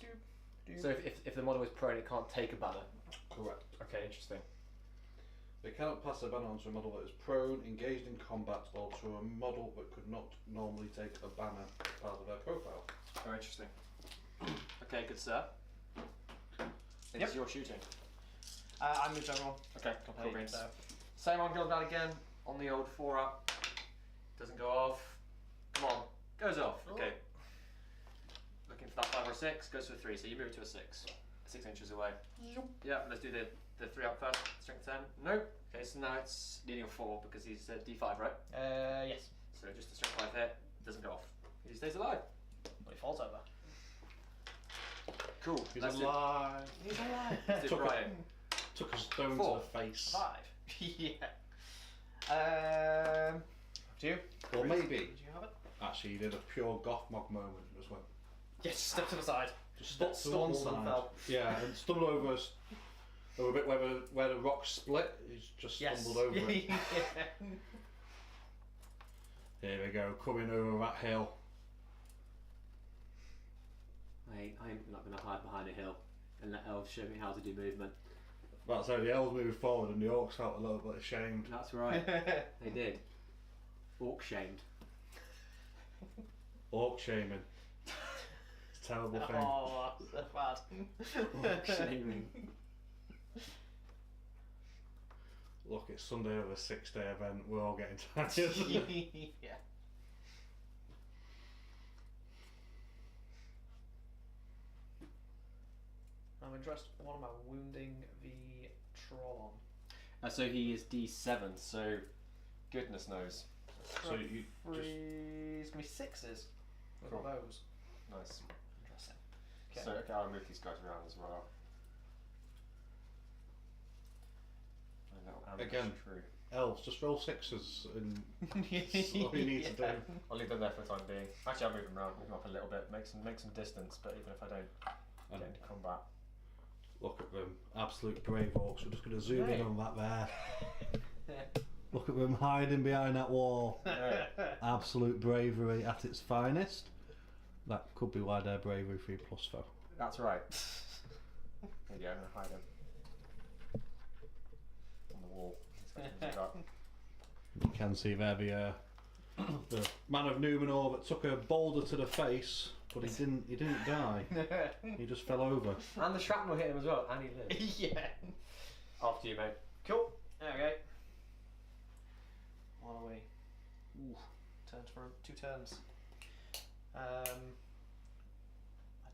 So if the model is prone, it can't take a banner. Correct. Okay, interesting. They cannot pass a banner onto a model that is prone, engaged in combat, or to a model that could not normally take a banner as part of their profile. Very interesting. Okay, good sir. It's your shooting. I moved everyone. Okay, cool beans. So. Same on Gilgal again, on the old 4-up. Doesn't go off. Come on, goes off. Okay. Looking for that 5 or 6, goes to a 3, so you move to a 6. 6 inches away. Yeah, let's do the 3 up first. Strength 10. Nope. Okay, so now it's needing a 4 because he's D5, right? Yes. So just a strength 5 hit, doesn't go off. He stays alive. But he falls over. Cool. He's Let's do- alive. He's alive. Let's do Brian. Took a stone 4. to the face. 5. Yeah. Do you? Or maybe, Did you have it? actually, he did a pure goth mog moment and just went. Yes. Step to the side. Just stopped to Stumbled one and side. fell. Yeah, and stumbled over a bit where the rocks split. He's just stumbled over it. Yeah. Here we go, coming over that hill. I'm not going to hide behind a hill and let elves show me how to do movement. That's how the elves moved forward and the orcs felt a little bit ashamed. That's right. They did. Orc shamed. Orc shaming. terrible thing. Oh, so bad. Shaming. Look, it's Sunday of a 6-day event. We're all getting tired. Yeah. I'm interested. What am I wounding the troll on? So he is D7, so goodness knows. So you It's gonna be 6s with Cool. those. Nice. Interesting. Okay. So okay, I'll move these guys around as well. A little ambush Again. crew. elves, just roll 6s and that's all you need to do. I'll leave them there for the time being. Actually, I'll move them around, move them up a little bit, make some distance. But even if I don't And get into combat, look at them, absolute brave orcs. We're just going to zoom in on that there. Look at them hiding behind that wall. Absolute bravery at its finest. That could be why they're bravery 3+ foe. that's right. There you go. I'm gonna hide them on the wall. You can see there the man of Numenor that took a boulder to the face, but he didn't die. He just fell over. And the shrapnel hit him as well, and he lived. Yeah. After you, mate. Cool. Okay. What are we? Ooh. Turns for 2 turns. I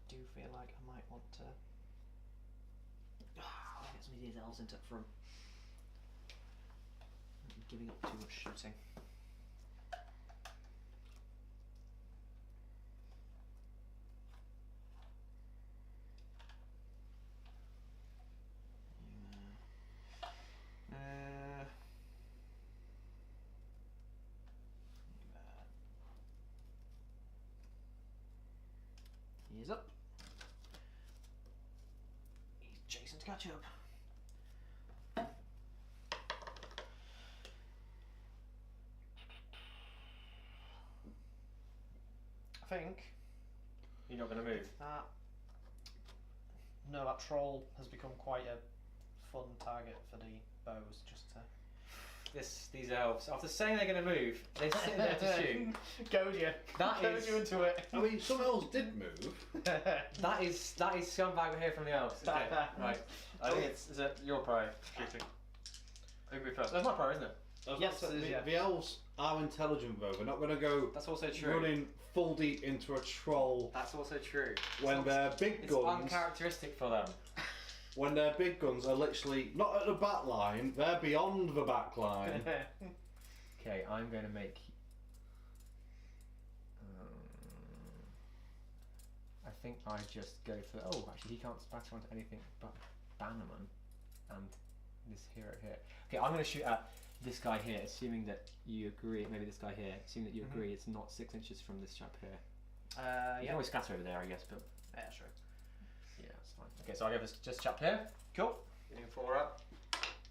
do feel like I might want to. I'll get some of these elves into front. I'm giving up too much shooting. He's up. He's chasing to catch up. I think You're not going to move. that that troll has become quite a fun target for the bows. Just to These elves, after saying they're going to move, they're sitting there to shoot. goad you. That Goad is- you into it. I mean, some elves did move. That is scumbag behaviour from the elves. Isn't it? Right. I think it's your prior shooting. Who moved first? That's my prior, isn't it? Yes, it is, yeah. The elves are intelligent though. They're not going to go That's also true. running full deep into a troll That's also true. when their big It's guns. uncharacteristic for them. When their big guns are literally not at the back line, they're beyond the back line. Okay, I'm going to make. I think I just go for. Oh, actually, he can't splatter onto anything but Bannerman and this hero here. Okay, I'm going to shoot at this guy here, assuming that you agree. Maybe this guy here, assuming that you agree. It's not 6 inches from this chap here. You can yeah. always scatter over there, I guess, but Yeah, sure. yeah, it's fine. Okay, so I'll give this just chap here. Cool. Getting 4 up.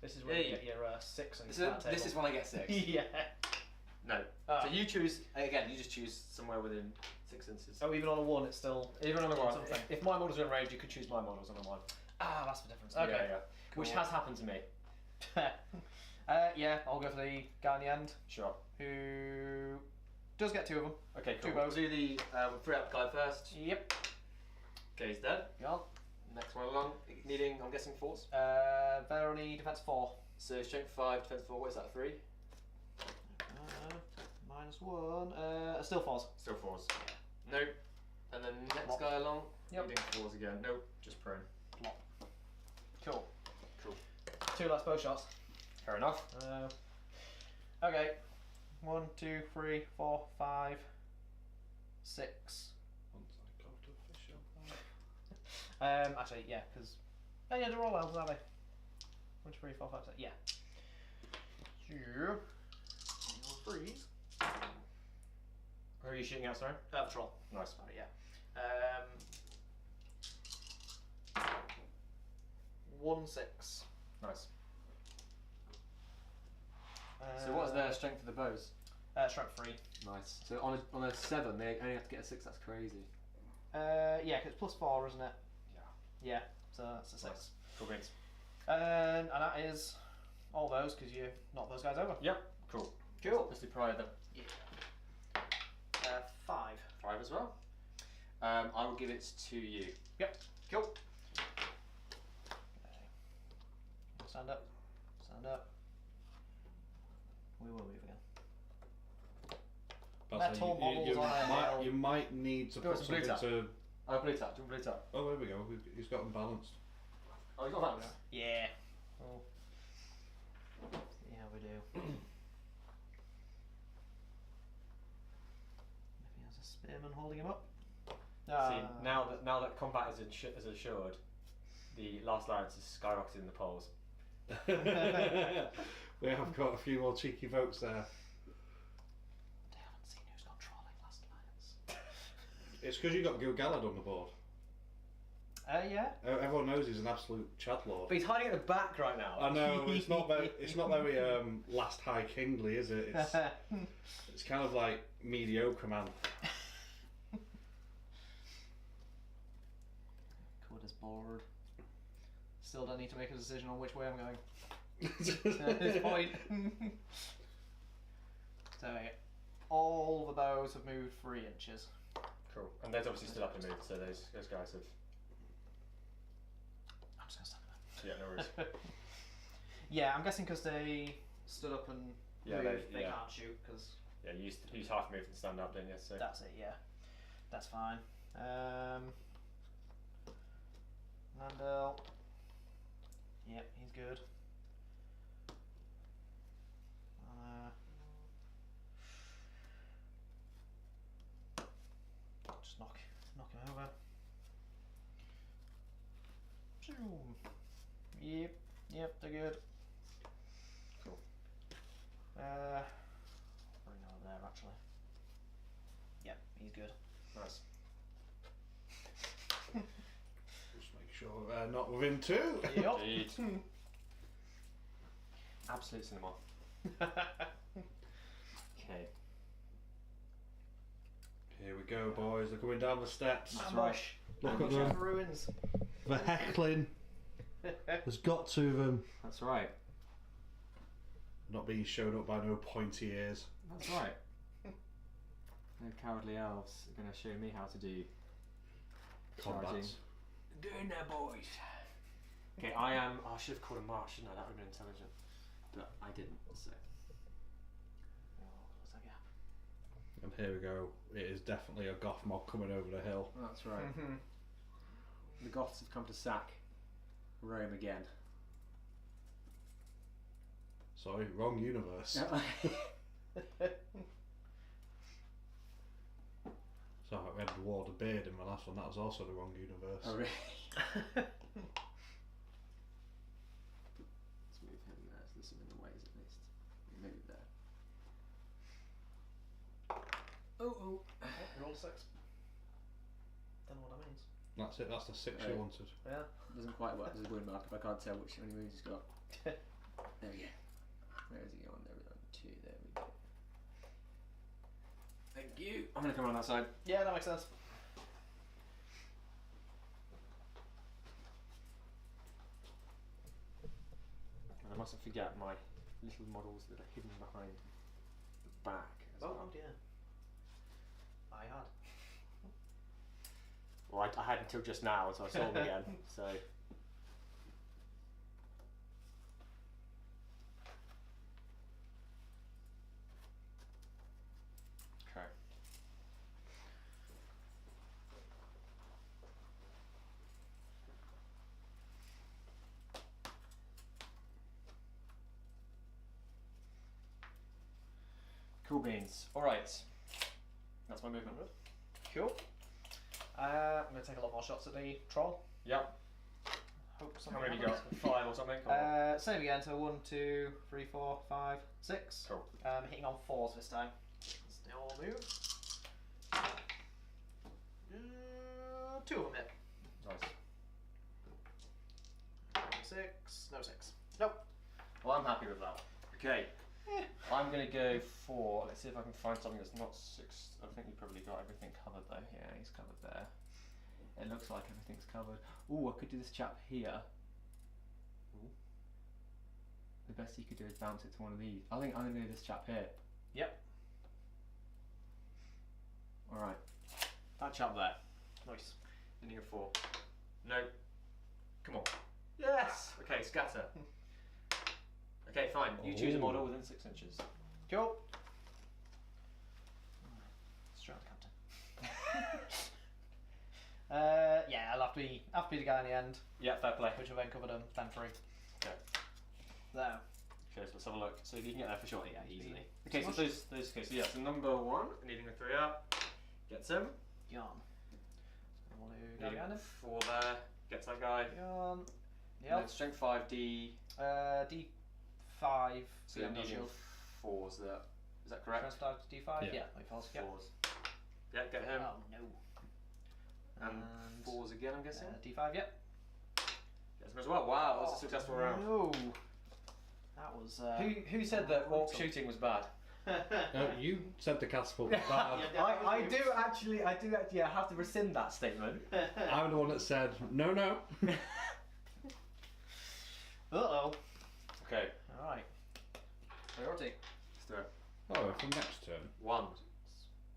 This is where Yeah, you get your 6 and This is when I get 6. yeah. No. Ah. So you choose again. You just choose somewhere within 6 inches. Oh, even on a 1, it's still. Even on a 1. Something. If my models are in range, you could choose my models on a 1. Ah, that's the difference. Okay. Yeah, yeah. Which has happened to me. Yeah, I'll go for the guy in the end, Sure. who does get 2 of them. Okay, cool. Two We'll bows. do the 3 up guy first. Yep. Okay, he's dead. Yeah. Next one along. Needing, I'm guessing, 4s. They're only defense 4. So strength 5, defense 4. What is that? 3? -1. Still 4s. Still 4s. Nope. And then next Plop. guy along. Yep. Needing 4s again. Nope. Just prone. Cool. Cool. 2 last bow shots. Fair enough. Okay. 1, 2, 3, 4, 5, 6. Once I go to official. Actually, yeah, because. Oh, yeah, they're all elves, aren't they? 1, 2, 3, 4, 5, 6. Yeah. Freeze. Who are you shooting at, sorry? The troll. Nice. Sorry, yeah. 1, 6. Nice. So what's their strength of the bows? Strength 3. Nice. So on a 7, they only have to get a 6. That's crazy. Yeah, 'cause it's +4, isn't it? Yeah. Yeah, so that's a 6. Nice. Cool beans. And that is all those, because you knocked those guys over. Yep. Cool. Cool. Obviously prior then. Yeah. 5. 5 as well. I will give it to you. Yep. Cool. Okay. Stand up. Stand up. We will move again. Metal models on a hill. You might need to Go put with some blue something to. Oh, blue tap. Do you want blue tap? Oh, there we go. He's got them balanced. Oh, you got that one. Yeah. Well, see how we do. If he has a spearman holding him up. See, now that combat is assured, the last alliance is skyrocketing in the polls. We have got a few more cheeky votes there. They haven't seen who's controlling Last Alliance. It's because you got Gil Gallad on the board. Yeah. Everyone knows he's an absolute Chad Lord. But he's hiding at the back right now. I know it's not very Last High Kingly, is it? It's kind of like mediocre, man. Code is bored. Still don't need to make a decision on which way I'm going. At this point. So all the bows have moved 3 inches. Cool. And those obviously still have to move, so those guys have. I'm just gonna stand there. Yeah, no worries. Yeah, I'm guessing because they stood up and moved, they can't shoot because. Yeah, you use half move and stand up, didn't you? So. That's it. Yeah, that's fine. Landell. Yep, he's good. Just knock him over. Yep, they're good. Cool. Bring him over there actually. Yep, he's good. Nice. Just make sure not within 2. Yep. Indeed. Absolute cinema. Okay. Here we go, boys. They're coming down the steps. That's right. Look at them. Ruins. The heckling has got to them. That's right. Not being shown up by no pointy ears. That's right. No cowardly elves are going to show me how to do charging. Combats. Doing there, boys. Okay, I am. Oh, I should have called a march, shouldn't I? That would have been intelligent. But I didn't, so. What's that gap? And here we go. It is definitely a goth mob coming over the hill. That's right. The Goths have come to sack Rome again. Sorry, wrong universe. So I had the Ward of Beard in my last one. That was also the wrong universe. Oh, really? Let's move him there, so this is in the ways at least. Move there. Oh, you're all 6. Don't know what that means. That's it. That's the 6 you Right. wanted. Yeah. Doesn't quite work as a wound mark if I can't tell which many moves he's got. There we go. Where is he going? There we go. 2, there we go. Thank you. I'm going to come around that side. Yeah, that makes sense. And I mustn't forget my little models that are hidden behind the back. As well. Dear. I had. Well, I had until just now, so I saw them again. So. Okay. Cool beans. All right. That's my movement. Cool. I'm going to take a lot more shots at the troll. Yep. Hope How something many have you happens. got? 5 or something? Or- Same again, so 1, 2, 3, 4, 5, 6. Cool. Hitting on 4s this time. Still move. 2 of them hit. Nice. 6. No 6. Nope. Well, I'm happy with that. Okay. I'm going to go for, let's see if I can find something that's not 6. I think you probably got everything covered though. Yeah, he's covered there. It looks like everything's covered. Ooh, I could do this chap here. Ooh. The best you could do is bounce it to one of these. I think I'm going to do this chap here. Yep. Alright. That chap there. Nice. Needing a 4. No. Come on. Yes! Okay, scatter. Okay, fine. You choose a model within 6 inches. Cool. Straight on the captain. Yeah, I'll have to be the guy in the end. Yeah, fair play. Which will then cover them, then 3. Okay. There. Okay, so let's have a look. So you can get there for sure. Yeah, easily. Okay, so those. Okay, so yeah, so number 1, needing a 3 up, gets him. Yarn. Needing a 4 there, gets that guy. Yarn. And then strength 5, D. D5. So you're needing 4s there. Is that correct? Strength 5 to D5? Yeah, like falls. 4s. Yeah, get him. Oh no. And 4s again, I'm guessing. D5, yep. Gets him as well. Wow, that was a successful round. No. That was. Who said that orc shooting was bad? You said the catapult was bad. I do actually have to rescind that statement. I'm the one that said no. Uh-oh. Okay. Alright. Priority. Let's do it. Oh, from next turn. 1.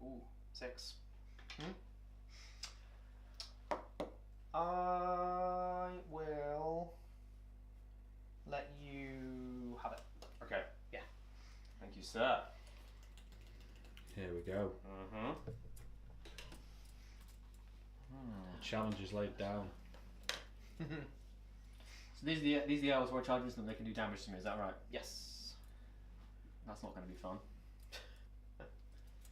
Ooh, 6. I will let you have it. Okay. Yeah. Thank you, sir. Here we go. The challenge is laid down. So these are the elves where I charge them, they can do damage to me, is that right? Yes. That's not going to be fun.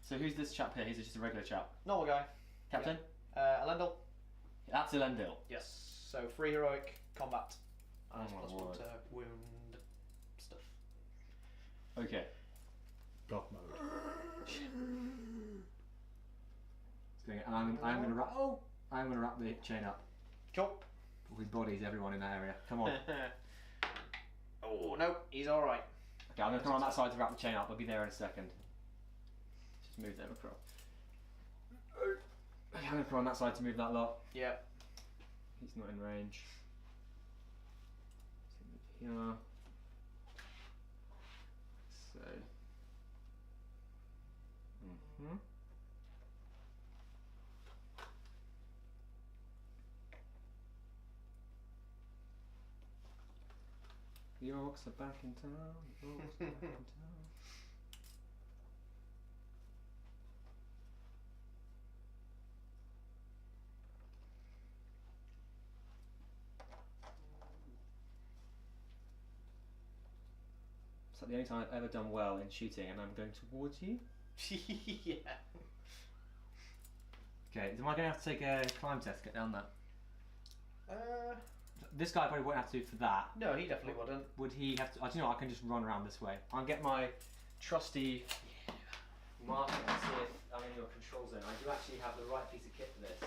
So who's this chap here? He's just a regular chap. Normal guy. Captain? Elendil. That's Elendil. Yes. So 3 heroic combat. And Oh my plus 1 word. to wound stuff. Okay. God mode. And I'm going to wrap the chain up. Cool. With bodies, everyone in that area. Come on. Oh no, he's alright. Okay, I'm going to come on that side to wrap the chain up. I'll be there in a second. Just move them across. Okay, I'm going to come on that side to move that lot. Yeah. He's not in range. So move here. So. The orcs are back in town. The orcs are back in town. It's like the only time I've ever done well in shooting, and I'm going towards you. Yeah. Okay, am I going to have to take a climb test to get down there? This guy probably won't have to for that. No, he definitely wouldn't. Would he have to? Do you know what, I can just run around this way. I'll get my trusty marker and see if I'm in your control zone. I do actually have the right piece of kit for this.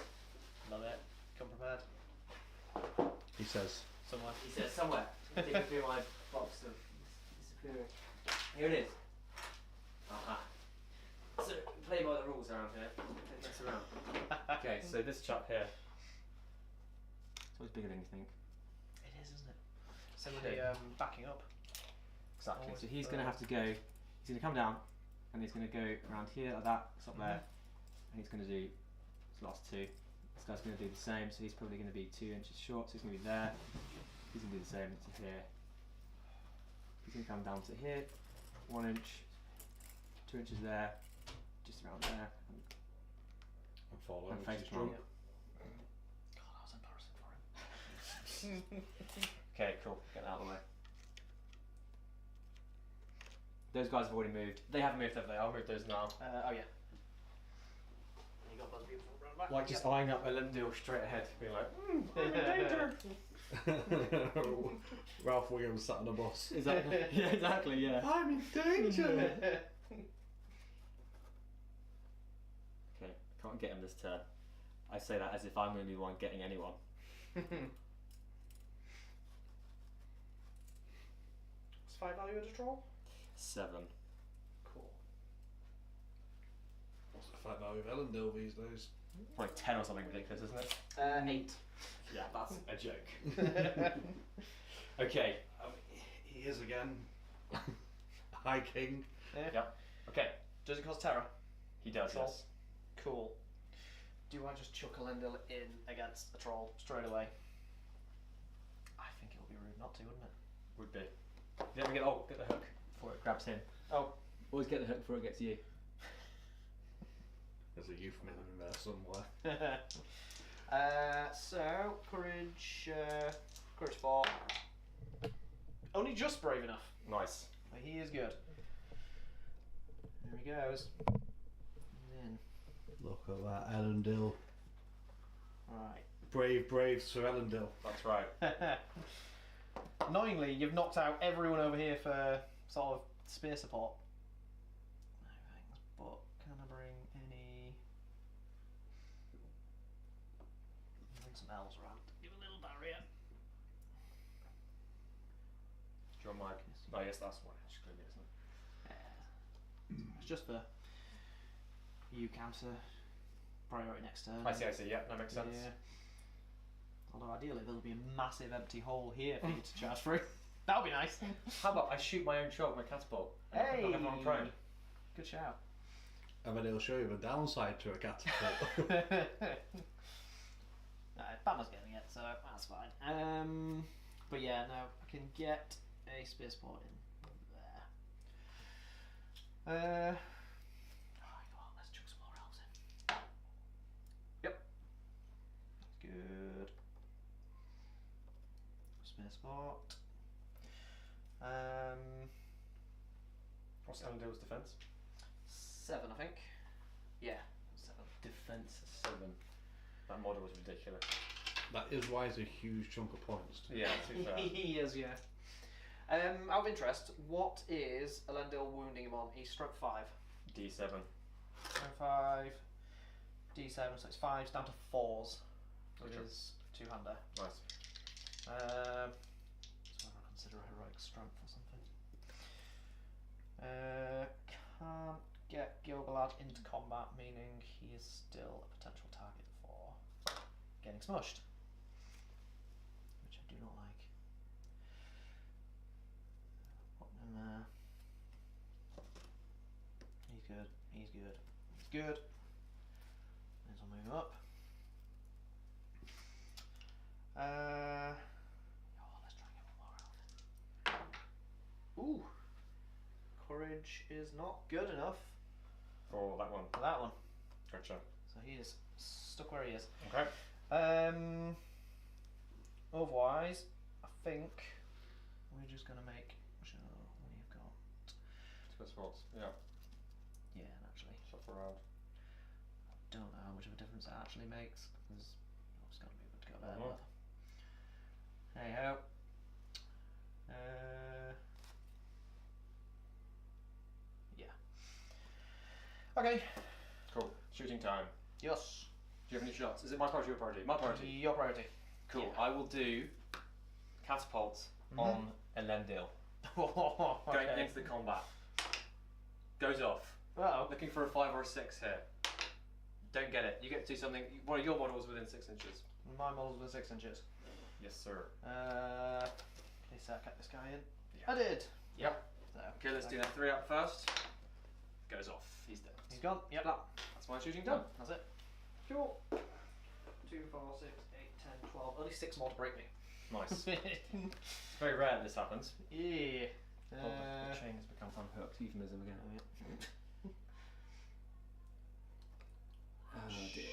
Love it. Come prepared. He says. Somewhere. He says somewhere. Digging through my box of disappearing. Here it is. Aha. So play by the rules around here. Don't mess around. Okay, so this chap here. It's always bigger than you think. It is, isn't it? Somebody backing up. Exactly. So he's going to have to go. He's going to come down, and he's going to go around here like that. It's up there, and he's going to do his last 2. This guy's going to do the same. So he's probably going to be 2 inches short. So he's going to be there. He's going to do the same to here. He's going to come down to here, 1 inch, 2 inches there, just around there. And follow. And face drunk. God, that was embarrassing for him. Okay, cool. Get that out of the way. Those guys have already moved. They haven't moved, have they? I'll move those now. Oh yeah. You got those beautiful round back. Like just eyeing up Elendil straight ahead, being like, I'm in danger. Ralph Williams sat on a bus. Exactly. Yeah, exactly. Yeah. I'm in danger. Okay, can't get him this turn. I say that as if I'm going to be the one getting anyone. What's 5 value at a draw? 7. Cool. What's the fight value of Elendil these days? Probably 10 or something ridiculous, isn't it? 8. Yeah, that's a joke. Okay. He is again. High King. Yeah. Yep. Okay. Does it cost terror? He does. Control. Yes. Cool. do I just chuck Elendil in against a troll straight away? I think it would be rude not to, wouldn't it? Would be. You ever get the hook before it grabs him? Oh. Always get the hook before it gets you. There's a euphemism in there somewhere. So courage 4. Only just brave enough. Nice. But he is good. There he goes. In. Look at that, Elendil. Right. Brave Sir Elendil. That's right. Annoyingly, you've knocked out everyone over here for sort of spear support. No thanks, but can I bring any? Bring some elves around. Give a little barrier. Do you want Mike? Oh yes, that's one. It's clearly, isn't it? It's just for you counter priority next turn. I see. Yeah, that makes sense. Yeah. Although ideally there'll be a massive empty hole here for you to charge through. That would be nice. How about I shoot my own shot with my catapult? And Hey! knock everyone prone. Good shout. And then it'll show you the downside to a catapult. No, Bama's getting it, so that's fine. But yeah, no, I can get a spear support in there. Alright, come on, let's chuck some more elves in. Yep. That's good. Spear support. What's Elendil's defense? 7, I think. Yeah, 7. Defense 7. That model was ridiculous. That is why it's a huge chunk of points. Yeah, too fair. He is, yeah. Out of interest, what is Elendil wounding him on? He's stroke 5. D7. Stroke 5, D7, so it's 5s down to 4s. Which Okay. is 2-hander. Nice. So I consider a heroic strength or something. Can't get Gilgalad into combat, meaning he is still a potential target for getting smushed. Which I do not like. Put him in there. He's good. He's good. He's good. Let's move him up. Let's try and get one more out. Ooh. Courage is not good enough For that one. for that one. Gotcha. So he is stuck where he is. Okay. Otherwise, I think we're just gonna make sure we've got. Two spots. Yeah. Yeah, and actually, Shuffle around. don't know how much of a difference it actually makes because it's gonna be good to go there. Uh-huh. But hey ho. Yeah. Okay. Cool. Shooting time. Yes. Do you have any shots? Is it my priority or your priority? My priority. Your priority. Cool. Yeah. I will do catapult Mhm. on Elendil. Going into the combat. Goes off. Oh. Looking for a 5 or a 6 here. Don't get it. You get to do something. One of your models within 6 inches. My model's been 6 inches. Yes, sir. Okay, so I kept this guy in. Yeah. I did. Yep. So, Okay, let's do that 3 up first. Goes off. He's dead. He's gone. Yep. That's my shooting done. That's it. Cool. 2, 4, 6, 8, 10, 12. Only 6 more to break me. Nice. It's very rare this happens. Yeah. The chain has become unhooked. Euphemism again. Oh dear.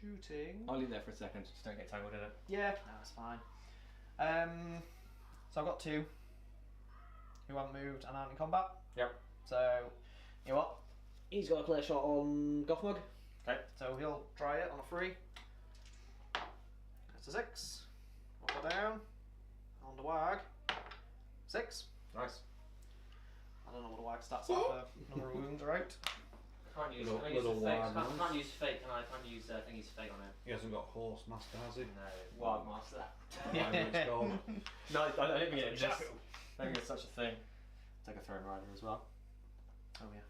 Shooting. I'll leave there for a second. Just don't get tangled in it. Yeah, no, that's fine. So I've got 2 who haven't moved and aren't in combat. Yep. So, you know what? He's got a clear shot on Gothmog. Okay. So he'll try it on a 3. That's a 6. Up or down. On the wag. 6. Nice. I don't know what a wag stats are for number of wounds, right? Can't use. Little- Can I use little the fake? wide ones. Can't use fake. Can I? Can't use thingy's fake on it. He hasn't got horse master, has he? No, wild master. Whatever it's called. No, I don't think it exists. Jackal. I don't think it's such a thing. Take a Throne Rider as well. Oh yeah.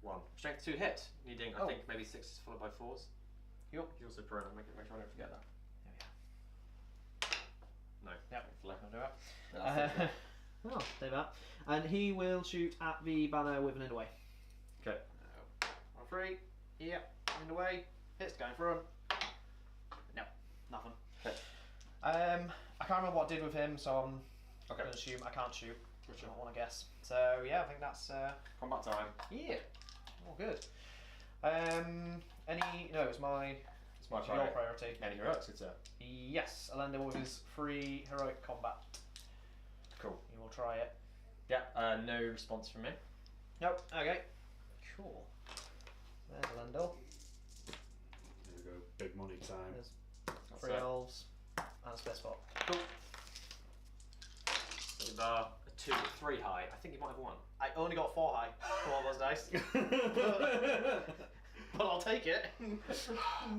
1. Strength 2 hit. Needing, I Oh. think, maybe 6s followed by 4s. Yup. He's also prone. I'll make sure I don't forget that. There we are. No. Yep. Thankfully. I'll do it. That's it. Oh, do that. And he will shoot at the banner with an in away. Okay. free. Yep. In the way. Hits the guy in front. No. Nothing. Okay. I can't remember what I did with him, so I'm Okay. going to assume I can't shoot. Which I don't want to guess. So yeah, I think that's Combat time. yeah. All good. Any? No, it's my It's my your priority. priority. Any heroics, good sir. Yes, Alenda with his free heroic combat. Cool. You will try it. Yeah, no response from me. Nope. Okay. Cool. There's Alendor. There we go. Big money time. There's That's 3 it. elves and a spare spot. Cool. With a 2 or 3 high. I think you might have won. I only got 4 high for all those dice, but I'll take it.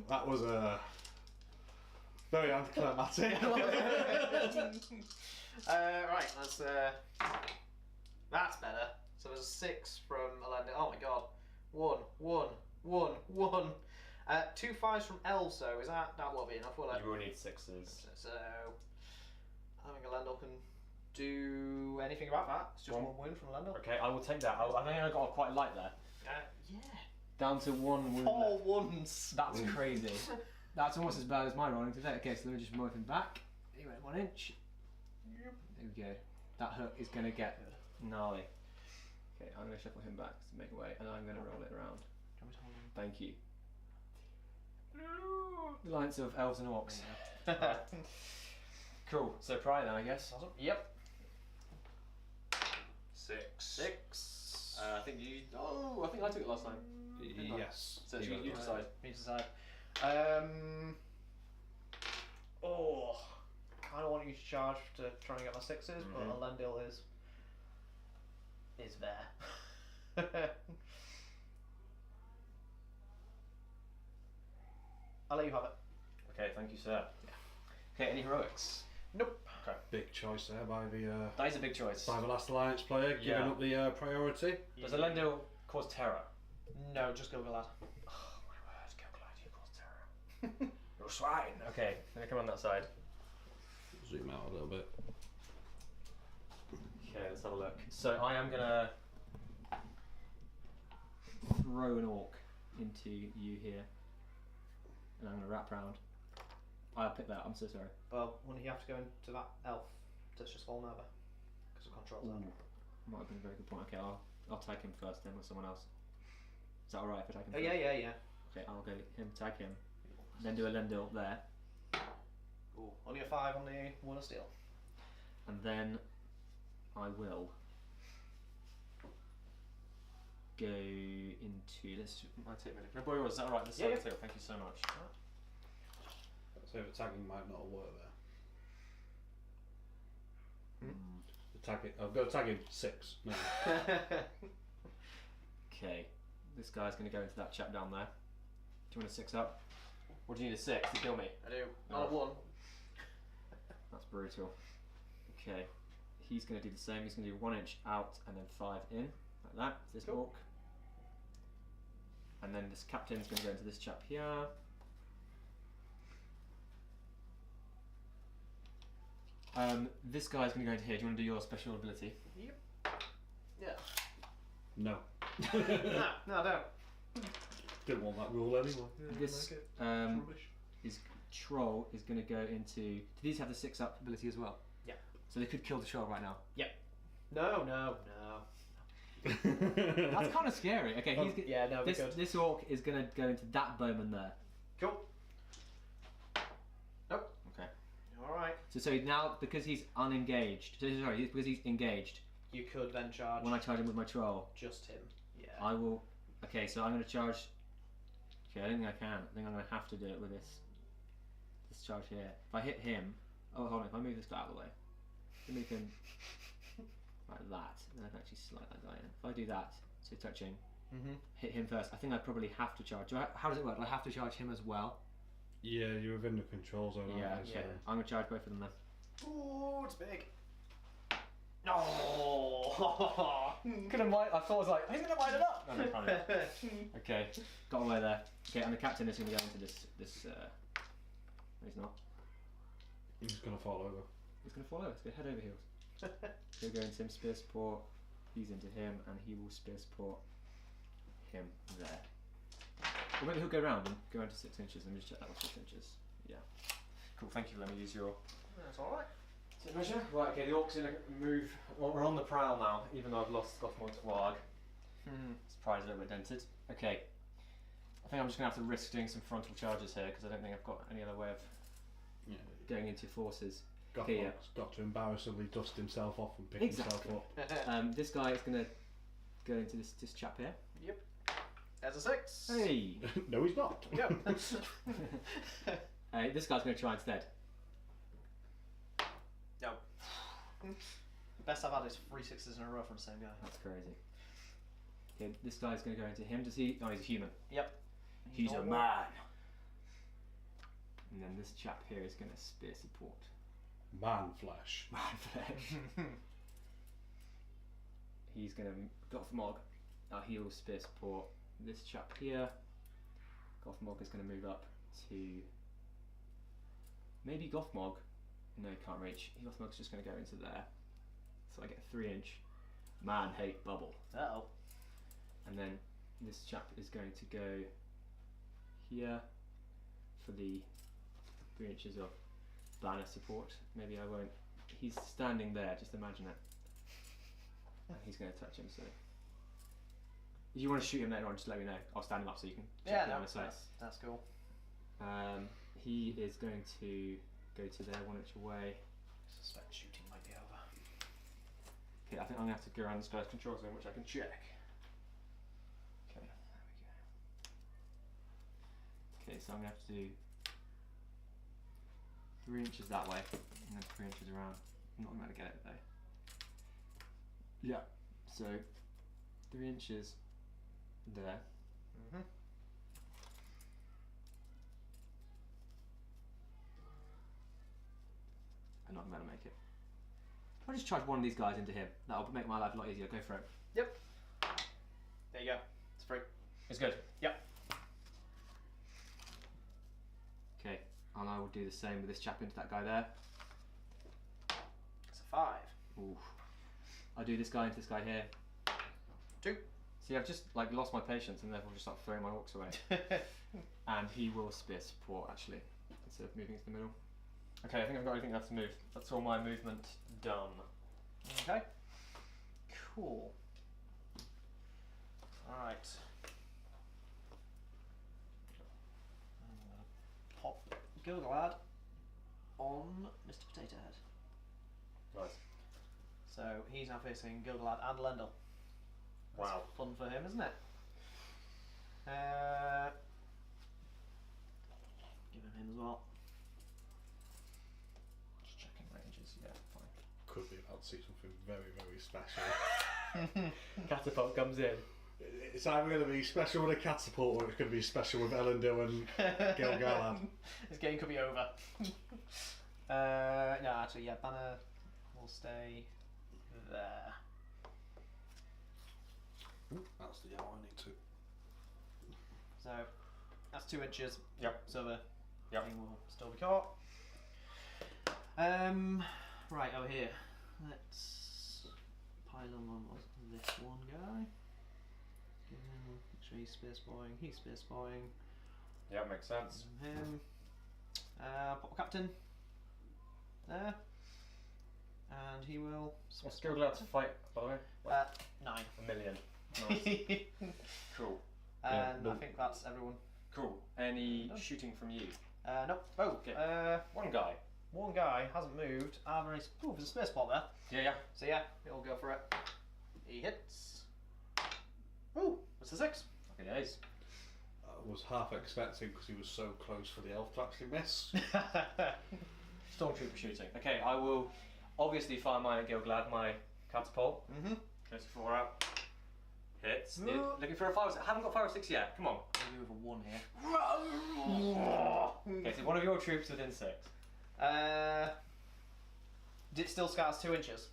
That was very anticlimactic. Right, that's better. So there's a 6 from Alenda. Oh my god. 1, 1, 1, 1. 2 5s from elves, so is that will be enough, will it? You will need 6s. So I think Alendor can do anything about that. It's just 1 win from Alendor. Okay, I will take that. I think I got quite light there. Yeah. Down to 1 wound 4 left. ones. That's crazy. That's almost as bad as my rolling today. Okay, so let me just move him back. He went 1 inch. Yep. There we go. That hook is going to get gnarly. Okay, I'm going to shuffle him back to make way, and I'm going to roll it around. Thank you. The alliance of elves and orcs. Cool. So pry then, I guess. Awesome. Yep. 6. 6. I think you. Oh, I think I took it last time. Didn't I? Yes. So you decide. Me decide. Oh, kind of want you to charge to try and get my 6s, but Elendil is there. I'll let you have it. Okay, thank you, sir. Okay, any heroics? Nope. Okay. Big choice there by That is a big choice. the last alliance player, giving Yeah. up the priority. Does Elendil cause terror? No, just Gilgalad. Oh my word, Gilgalad, you cause terror. You're a swine. Okay, let me come on that side. Zoom out a little bit. Okay, let's have a look. So I am gonna Throw an orc into you here, and I'm going to wrap round. I'll pick that. I'm so sorry. Well, wouldn't you have to go into that elf that's just fallen over? Because of control zone. Might have been a very good point. Okay, I'll tag him first then with someone else. Is that alright if I tag him Oh, first? yeah. Okay, I'll go tag him. Then do a Lendil there. Ooh, only a 5 on the 1 of steel. And then I will go into this. my tape ready. No, boy, was that alright? This Yeah, side too. Thank you so much. So the tagging might not work there. The tagging. I've got to tag him 6. No. Okay, this guy's going to go into that chap down there. Do you want a 6 up? What do you need a 6 to kill me? I do. Not a 1. That's brutal. Okay, he's going to do the same. He's going to do 1 inch out and then 5 in, like that. This Cool. orc. And then this captain's going to go into this chap here. This guy's going to go into here. Do you want to do your special ability? Yep. Yeah. No. No, I don't. Didn't want that rule anyway. This is troll is going to go into. Do these have the 6 up ability as well? Yeah. So they could kill the troll right now. No. That's kind of scary. Okay, he's Yeah, no, we could. this orc is going to go into that bowman there. Cool. Nope. Okay. Alright. So now because he's unengaged. So sorry, because he's engaged. You could then charge When I charge him with my troll, just him. Yeah. I will. Okay, so I'm going to charge. Okay, I don't think I can. I think I'm going to have to do it with this charge here. If I hit him, oh hold on, if I move this guy out of the way, if I move him like that, then I can actually slide that guy in. If I do that, so touching, hit him first. I think I probably have to charge. How does it work? Do I have to charge him as well? Yeah, you're within the control zone. Yeah, aren't you? yeah. I'm going to charge both of them then. Ooh, it's big. No. Could have I thought I was like, he's going to wind it up. No, no, okay, got away there. Okay, and the captain is going to go into this. No, he's not. He's gonna fall over. He's going to follow us. Go head over heels. He'll go into him, spear support. He's into him, and he will spear support him there. Well, maybe he'll go round and go into 6 inches. Let me just check that was 6 inches. Yeah. Cool. Thank you. Let me use your. That's all right. Measure. Right. Okay. The orc's gonna move. Well, we're on the prowl now, even though I've lost Gothmog to Warg. Surprise, a little bit dented. Okay. I think I'm just gonna have to risk doing some frontal charges here because I don't think I've got any other way of going into forces. Gothmog's got to embarrassingly dust himself off and pick himself up. This guy is gonna go into this chap here. Yep. There's a 6. Hey. No, he's not. Yep. This guy's gonna try instead. No. Best I've had is 3 6s in a row from the same guy. That's crazy. Okay, this guy's going to go into him. Does he? Oh, he's a human. Yep. He's a man. And then this chap here is going to spear support. Man flesh. Man flesh. He's going to Gothmog. He'll spear support this chap here. Gothmog is going to move up to maybe Gothmog. No, he can't reach. Gothmog's just going to go into there. So I get a 3-inch man hate bubble. Uh-oh. And then this chap is going to go here for the 3 inches of banner support. Maybe I won't. He's standing there, just imagine it. And he's going to touch him, so. If you want to shoot him later on, just let me know. I'll stand him up so you can check him on his face. That's cool. He is going to go to there, 1 inch away. I suspect shooting might be over. Okay, I think I'm going to have to go around this guy's control zone, which I can check. Okay, there we go. Okay, so I'm going to have to do 3 inches that way, and then 3 inches around. I'm not going to be able to get it though. Yeah, so 3 inches there. I'm not going to make it. I'll just charge one of these guys into him. That'll make my life a lot easier. Go for it. Yep. There you go. It's free. It's good. Yep. Okay, and I will do the same with this chap into that guy there. It's a 5. Ooh. I'll do this guy into this guy here. 2. See, I've just like lost my patience and therefore just start throwing my orcs away. And he will spear support actually, instead of moving to the middle. Okay, I think I've got everything left to move. That's all my movement done. Okay. Cool. Alright. Pop Gilgalad on Mr. Potato Head. Nice. So he's now facing Gilgalad and Lendl. That's Wow. fun for him, isn't it? Give him as well. Just checking ranges, yeah, fine. Could be about to see something very, very special. Catapult comes in. It's either going to be special with a catapult or it's going to be special with Elendil and Gilgalad. This game could be over. No, actually, yeah, banner will stay there. That's the yellow I need to. So that's 2 inches. Yep. So the Yep. thing will still be caught. Right over here. Let's pile on this one guy. Make sure he's spear spawning. He's spear spawning. Yeah, makes sense. Him. Pop captain. There. And he will. What's Gilgalad to fight, by the way? 9. 1 million. Nice. Cool. And Yeah, I think that's everyone. Cool. Any Done. shooting from you? Nope. Oh, Okay. One guy. one guy hasn't moved. Ooh, there's a space spot there. Yeah, yeah. So yeah, he'll go for it. He hits. Ooh, it's a 6. Happy days. I was half expecting because he was so close for the elf to actually miss. Stormtrooper shooting. Okay, I will obviously fire mine at Gilgalad, my catapult. Mm-hmm. Goes for 4 out. Hits. No. Looking for a 5 or 6. I haven't got 5 or 6 yet. Come on. Maybe with a 1 here. Okay, so one of your troops within 6. It still scars 2 inches.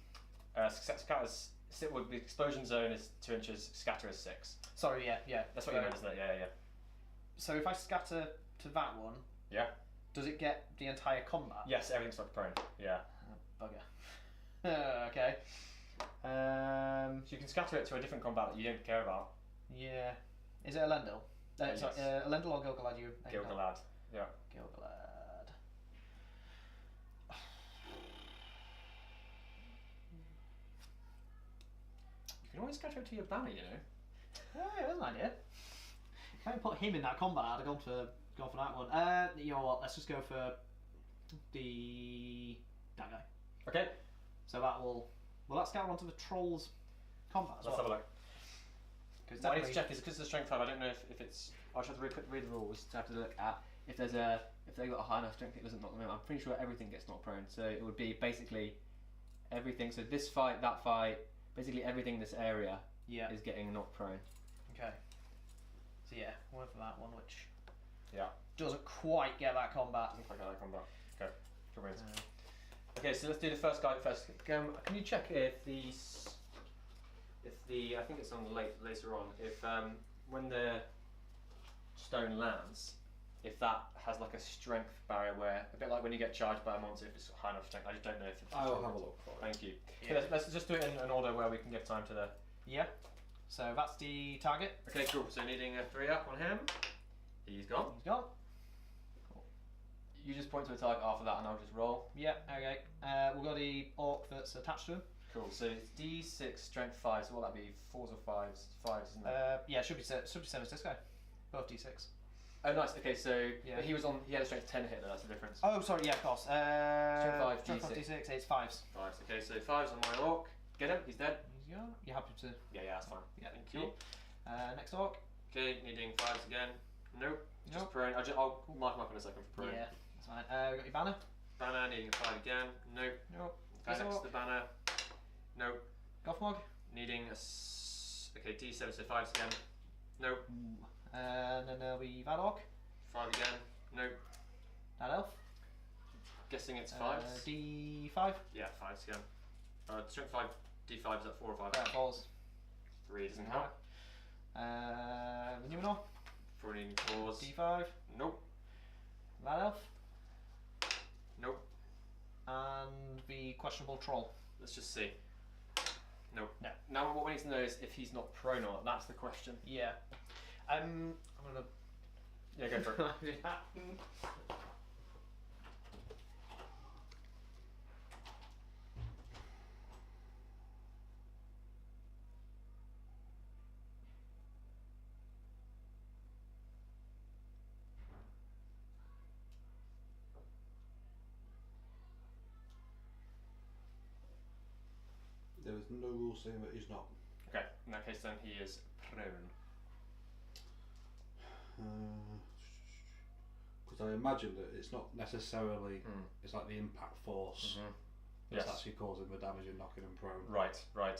Scatters. The explosion zone is 2 inches. Scatter is 6. Sorry, yeah. That's what you meant, isn't it? Yeah. So if I scatter to that one, Yeah. does it get the entire combat? Yes, everything's like prone. Yeah. Bugger. Okay. So you can scatter it to a different combat that you don't care about. Yeah. Is it a Lendl? Sorry, Elendil or Gilgalad? You. Gilgalad. Yeah. Gilgalad. You can always catch up to your banner, you know. Yeah, that's an idea. If I hadn't put him in that combat, I'd have gone for that one. You know what? Let's just go for that guy. Okay. So that will that scout onto the trolls combat as Let's well? have a look. What I need to check is because of the strength 5. I don't know if it's. I should have to read the rules to have to look at if they got a high enough strength, it doesn't knock them out. I'm pretty sure everything gets knocked prone. So it would be basically everything. So this fight, that fight, basically everything in this area is getting knocked prone. Okay. So yeah, one for that one, which Yeah. doesn't quite get that combat. Doesn't quite get that combat. Okay. Good wins. Okay, so let's do the first guy first. Can you check if the I think it's on the later on, if when the stone lands, if that has like a strength barrier where, a bit like when you get charged by a monster, if it's high enough strength. I just don't know if it's. I will have a look for it. Thank you. Yeah. Okay, let's just do it in an order where we can give time to the. Yeah. So that's the target. Okay, cool. So needing a 3 up on him. He's gone. He's gone. You just point to a target after that, and I'll just roll. Yeah. Okay. We've got the orc that's attached to him. Cool. So it's D6 strength 5. So what would that be? 4s or 5s? 5s, isn't it? Yeah. Should be same as this guy. Both D6. Oh, nice. Okay, so Yeah. but he had a strength 10 hit, though. That's the difference. Oh, sorry. Yeah, of course. Strength 5, strength D6. D6. It's 5s. 5s. Okay, so 5s on my orc. Get him. He's dead. He's gone. You happy to? Yeah, that's fine. Yeah. Thank Cool. you. Next orc. Okay, needing 5s again. Nope. Just Nope. prone. I'll mark him up in a second for prone. Yeah. That's fine. We got your banner. Banner needing a 5 again. Nope. Nope. Guy This next to orc. the banner. Nope. Gothmog. Needing a okay D7 so 5s again. Nope. And then there'll be that orc. 5 again. Nope. That elf. Guessing it's 5s. D5. Yeah, 5s again. Strength 5 D5 is that 4 or 5? 4s. 3 doesn't count. The Numenor. 4 needing 4s. D5. Nope. That elf. Nope. And the questionable troll. Let's just see. Nope. No. Now what we need to know is if he's not prone or not. That's the question. Yeah. I'm gonna. Yeah, go for it. There is no rule saying that he's not. Okay, in that case then he is prone. Because I imagine that it's not necessarily. It's like the impact force that's Yes. actually causing the damage and knocking him prone. Right, right.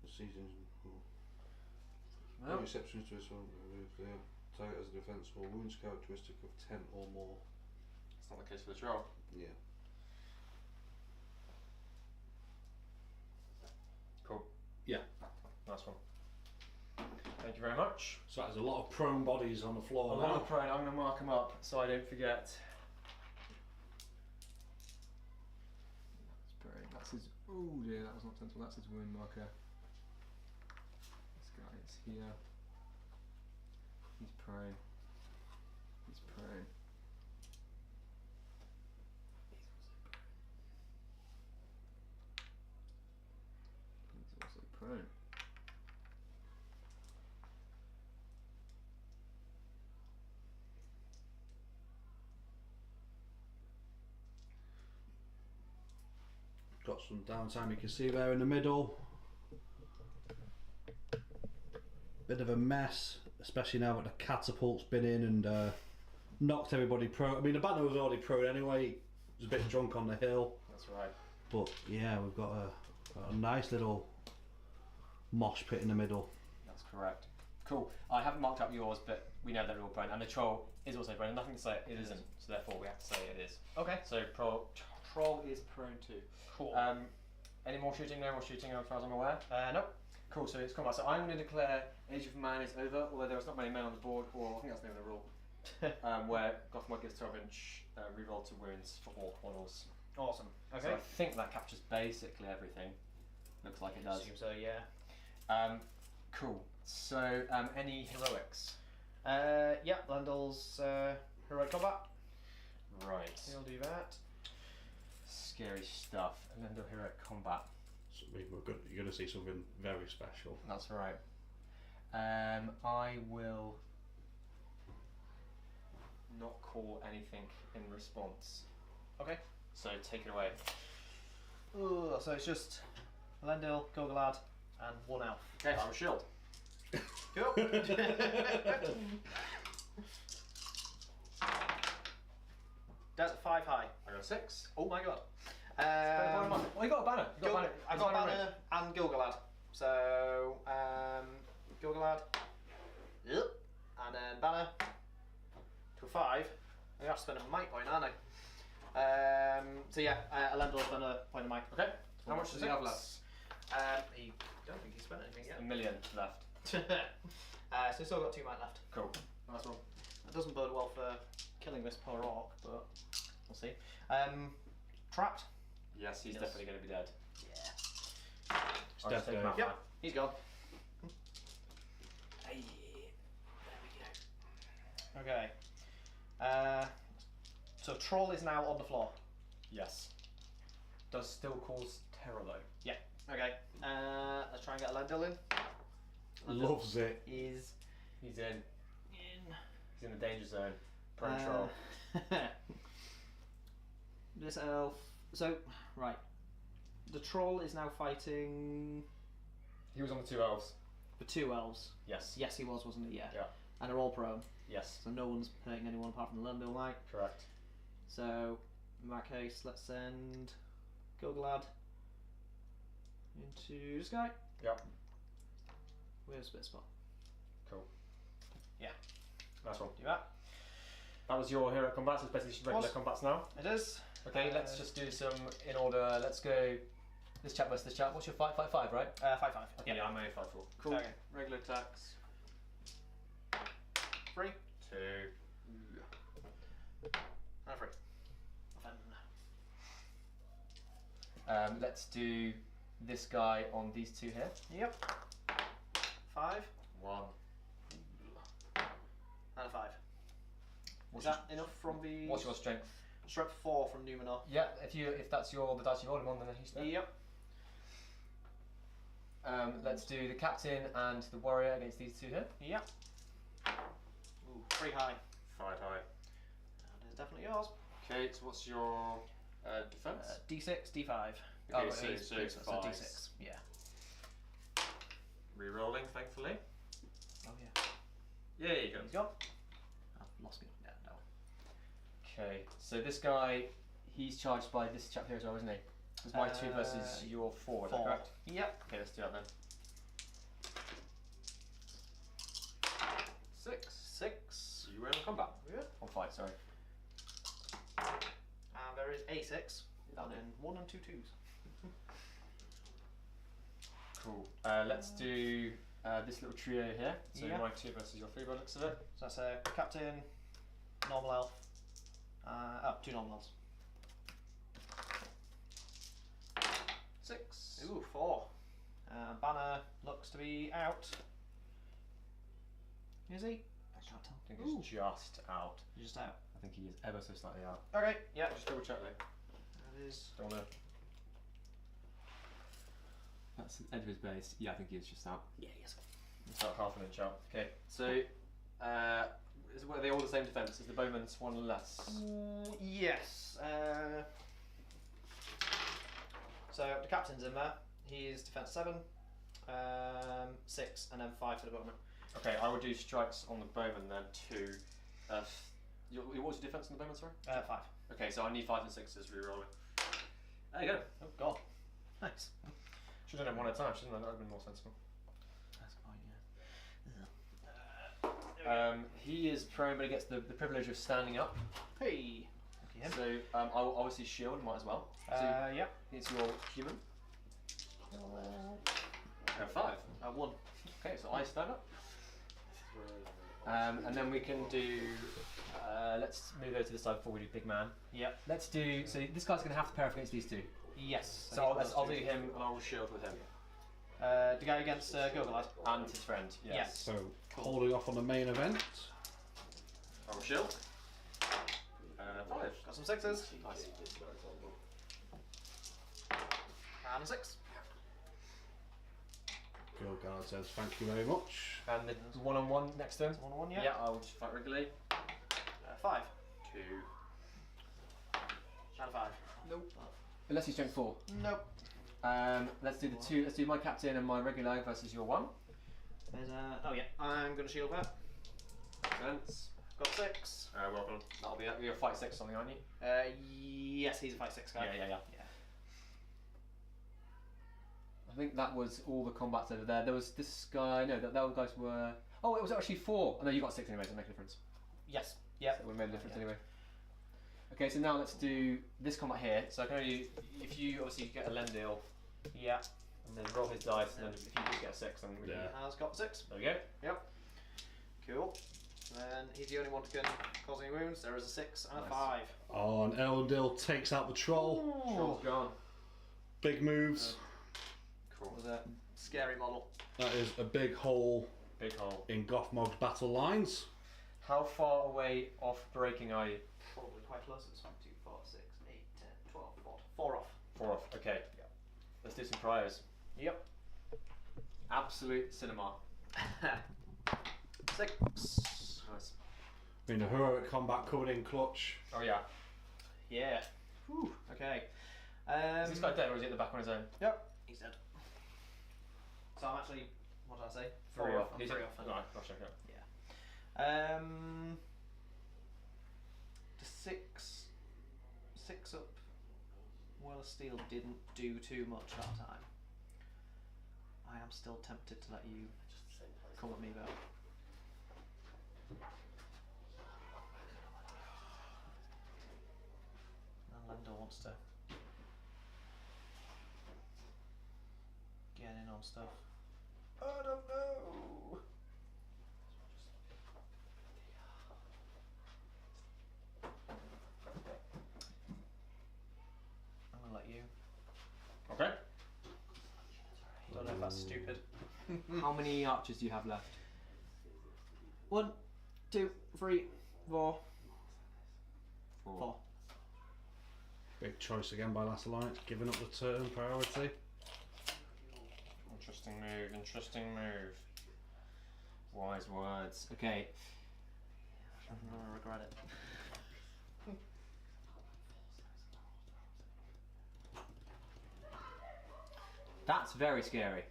The season. Well, No exceptions to this one. The target has a defensible wounds characteristic of 10 or more. it's not the case for the troll. Yeah. Cool. Yeah. Nice one. Thank you very much. So there's a lot of prone bodies on the floor I'm now. on prone. I'm going to mark them up so I don't forget. That's prone. That's his. Oh dear, that was not sensible. That's his wound marker. This guy is here. He's prone. He's prone. He's also prone. Got some downtime you can see there in the middle. Bit of a mess, especially now that the catapult's been in and knocked everybody prone. I mean, the banner was already prone anyway. He was a bit drunk on the hill. That's right. But yeah, we've got a nice little mosh pit in the middle. That's correct. Cool. I haven't marked up yours, but we know they're all prone. And the troll is also prone. Nothing to say it isn't, so therefore we have to say it is. Okay. So troll is prone too. Cool. Any more shooting? No more shooting as far as I'm aware. Nope. Cool, so it's combat. So I'm going to declare Age of Man is over, although there's not many men on the board, or I think that's the name of the rule, where Gothmog gives 12-inch reroll to wounds for all models. Awesome. Okay. So I think that captures basically everything. Looks like it does. Assume so, yeah. Cool. So, any heroics? Yeah, Lendel's heroic combat. Right. He'll do that. Scary stuff. And then the heroic combat. So you're going to see something very special. That's right. I will not call anything in response. Okay. So take it away. Ooh, so it's just Lendil, Gogolad, and one elf. Okay, I'm a shield. Cool. That's 5 high. I got 6. Oh my god. Oh, you got a banner. You got a banner. I got a banner and Gilgalad. So, Gilgalad. Yep. And then banner to 5. I have to spend a mic point, aren't I? So yeah, Elendil will spend a point of mic. Okay. How much does he have left? He don't think he spent anything yet. $1 million left. So he's still got 2 mic left. Cool. Nice one. That doesn't bode well for killing this poor orc, but we'll see. Trapped. Yes, he's definitely going to be dead. Yeah. He's definitely. Yep, he's gone. Hey, there we go. Okay. So Troll is now on the floor. Yes. Does still cause terror though. Yeah. Okay. Let's try and get Elendil in. Loves it. Is He's in. in. He's in the danger zone. Prone troll. This elf. So right. The troll is now fighting He was on the 2 elves. the 2 elves. Yes. Yes, he was, wasn't he? Yeah. Yeah. And they're all prone. Yes. So no one's hurting anyone apart from the Lendil Knight. Correct. So in that case, let's send Gilgalad into this guy. Yep. Where's the bit spot? Cool. Yeah. Nice one. Do that. That was your hero combats. It's basically just regular combats now. It is. Okay, let's just do some in order. Let's go. This chap versus this chap. What's your fight? 5-5, right? 5-5. Okay, yeah, I'm only 5-4. Cool. Okay. Regular attacks. 3 2. and 3. Let's do this guy on these 2 here. Yep. 5 1. and a 5. What's Is that enough from the? What's your strength? Strength 4 from Numenor. Yeah, if that's the dice you rolled him on, then he's there. Yep. Let's do the captain and the warrior against these 2 here. Yep. Ooh, 3 high. 5 high. And it's definitely yours. Okay, so what's your defense? D6, D5. Okay, it's so it's five. D6. Yeah. Re-rolling, thankfully. Oh yeah. Yeah, you go. He's gone. I've lost me. Yeah, no. Okay, so this guy, he's charged by this chap here as well, isn't he? It's my 2 versus your 4, is that 4. correct? Yep. Okay, let's do that then. 6. 6. You were in combat. Yeah. Or fight, sorry. And there is a 6. And then 1 and 2 2s. Cool. Let's do this little trio here. So Yeah. my 2 versus your 3 by the looks of it. So that's a captain, normal elf. 2 normal elves. 6. Ooh, 4. Banner looks to be out. Is he? I can't tell. I think he's just out. He's just out. I think he is ever so slightly out. Okay, yeah. Just double check though. That is. Don't know. That's the edge of his base. Yeah, I think he is just out. Yeah, yes. It's about half an inch out. Okay, so were they all the same defence? Is the bowman's 1 less? Yes. So the captain's in there. He's defense 7, 6, and then 5 for the bowman. Okay, I will do strikes on the bowman then 2. What was your defence on the bowman, sorry? 5. Okay, so I need 5 and 6s re-rolling. There you go. Oh god. Nice. Should have done it 1 at a time, shouldn't I? That would have been more sensible. That's fine, yeah. He is prone, but he gets the privilege of standing up. Hey. Okay, him. So I will obviously shield, might as well. So Yep. it's your human. 5. 1. Okay, so I stand up. And then we can do. Let's move over to this side before we do big man. Yep. Let's do. So this guy's going to have to pair off against these 2. Yes. So I'll do him and I'll shield with him. the guy against Gogolite. And his friend, yes. Yes. So, holding off on the main event. Power shield. 5. Got some 6s. Nice. And a 6. Gilgard says thank you very much. And the one-on-one next turn? 1-1, yeah. Yeah, I'll just fight regularly. 5. 2. And a 5. Nope. Unless he's strength 4. Nope. Let's do the 2. Let's do my captain and my regular versus your 1. There's oh yeah, I'm going to shield that. Sense. Got 6. Welcome. That'll be you're a fight 6 something, aren't you? Yes, he's a fight 6 guy. Yeah. I think that was all the combats over there. There was this guy. No, that guys were. Oh, it was actually 4. Oh, no, you got 6 anyway. So it makes a difference. Yes. Yeah. So we made a difference anyway. Okay, so now let's do this combat here. So I can only if you obviously get a Lendil. Yeah. And then roll his dice, and then if you just get a 6, then we Yeah. He has got 6. There we go. Yep. Cool. Then he's the only one who can cause any wounds. There is a 6 and a Nice. 5. Oh, and Elendil takes out the troll. Troll's gone. Big moves. Cool. It was a scary model. That is a big hole Big hole. in Gothmog's battle lines. How far away off breaking are you? Probably quite close. It's 1, 2, 4, 6, 8, 10, 12, 14. 4 off. 4 off. Okay. Yep. Let's do some priors. Yep. Absolute cinema. 6. Nice. I mean, a heroic combat coming in clutch. Oh yeah. Yeah. Whew. Okay. Is this guy dead or is he at the back on his own? Yep. He's dead. So I'm actually, what did I say? 3 off. I'm He's 3 at- off. Right, I'll check it. The 6 up. Well, Steel didn't do too much that time. I am still tempted to let you come at me though. And Lando wants to get in on stuff. I don't know. I'm gonna let you. Okay. Don't know if that's stupid. How many archers do you have left? 1, 2, 3, 4. 4. Big choice again by Last Alliance, giving up the turn priority. Interesting move. Interesting move. Wise words. Okay. I'm gonna regret it. That's very scary.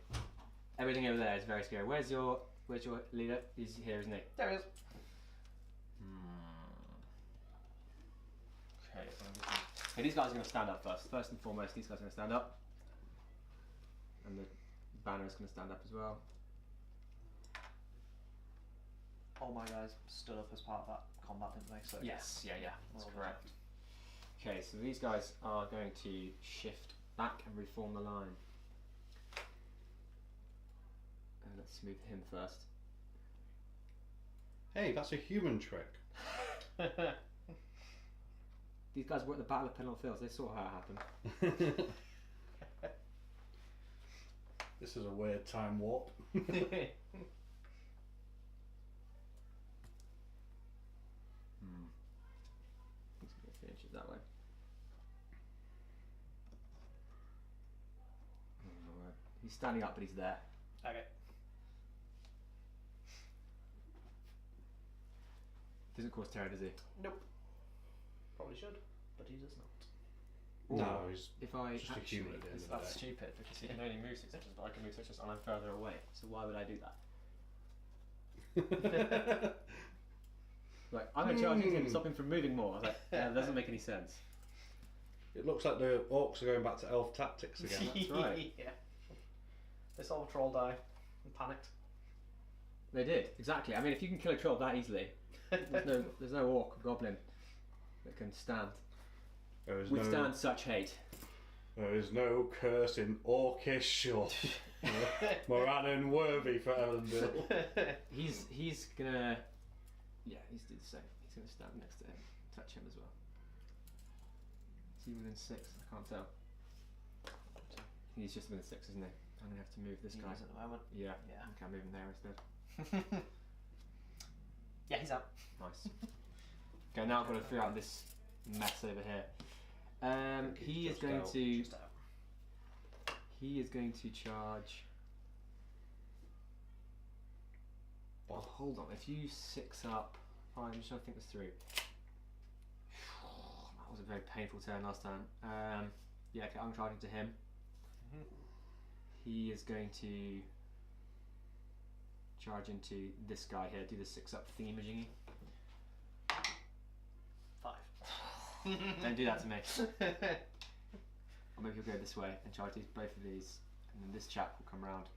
Everything over there is very scary. Where's your leader? He's here, isn't he? There he is. Okay. Okay, these guys are going to stand up first. First and foremost, these guys are going to stand up. And the banner is going to stand up as well. All my guys stood up as part of that combat, didn't they? So Yes, yeah, that's Well correct. Okay, so these guys are going to shift back and reform the line. And let's move him first. Hey, that's a human trick. These guys were at the Battle of Pennell Fields. They saw how it happened. This is a weird time warp. He's going to finish it that way. Alright. He's standing up, but he's there. Okay. Doesn't cause terror, does he? Nope. Probably should, but he does not. No, he's If I just a actually, human at the end of the That's day. stupid because he can only move 6 inches, but I can move 6 inches and I'm further away. so why would I do that? Like, I'm going to charge him and stop him from moving more. I was like, that doesn't make any sense. It looks like the orcs are going back to elf tactics again. That's right. Yeah. They saw the troll die and panicked. They did, exactly. I mean, if you can kill a troll that easily, there's no orc or goblin that can withstand such hate. There is no curse in orcish or Morannon worthy for Elendil. He's gonna, he's do the same. He's gonna stand next to him, touch him as well. Is he within 6? I can't tell. He's just within 6, isn't he? I'm gonna have to move this He guy. is at the moment. Yeah. Yeah. Okay, I'll move him there instead. Yeah, he's out. Nice. Okay, now I've got to figure out this mess over here. He is going to. Just out. He is going to charge. Oh, hold on. If you 6 up, I'm just trying to think this through. That was a very painful turn last time. Yeah, okay, I'm charging to him. He is going to charge into this guy here. Do the 6 up thingy-majingy. 5. Don't do that to me. Or maybe he'll go this way and charge these, both of these, and then this chap will come round.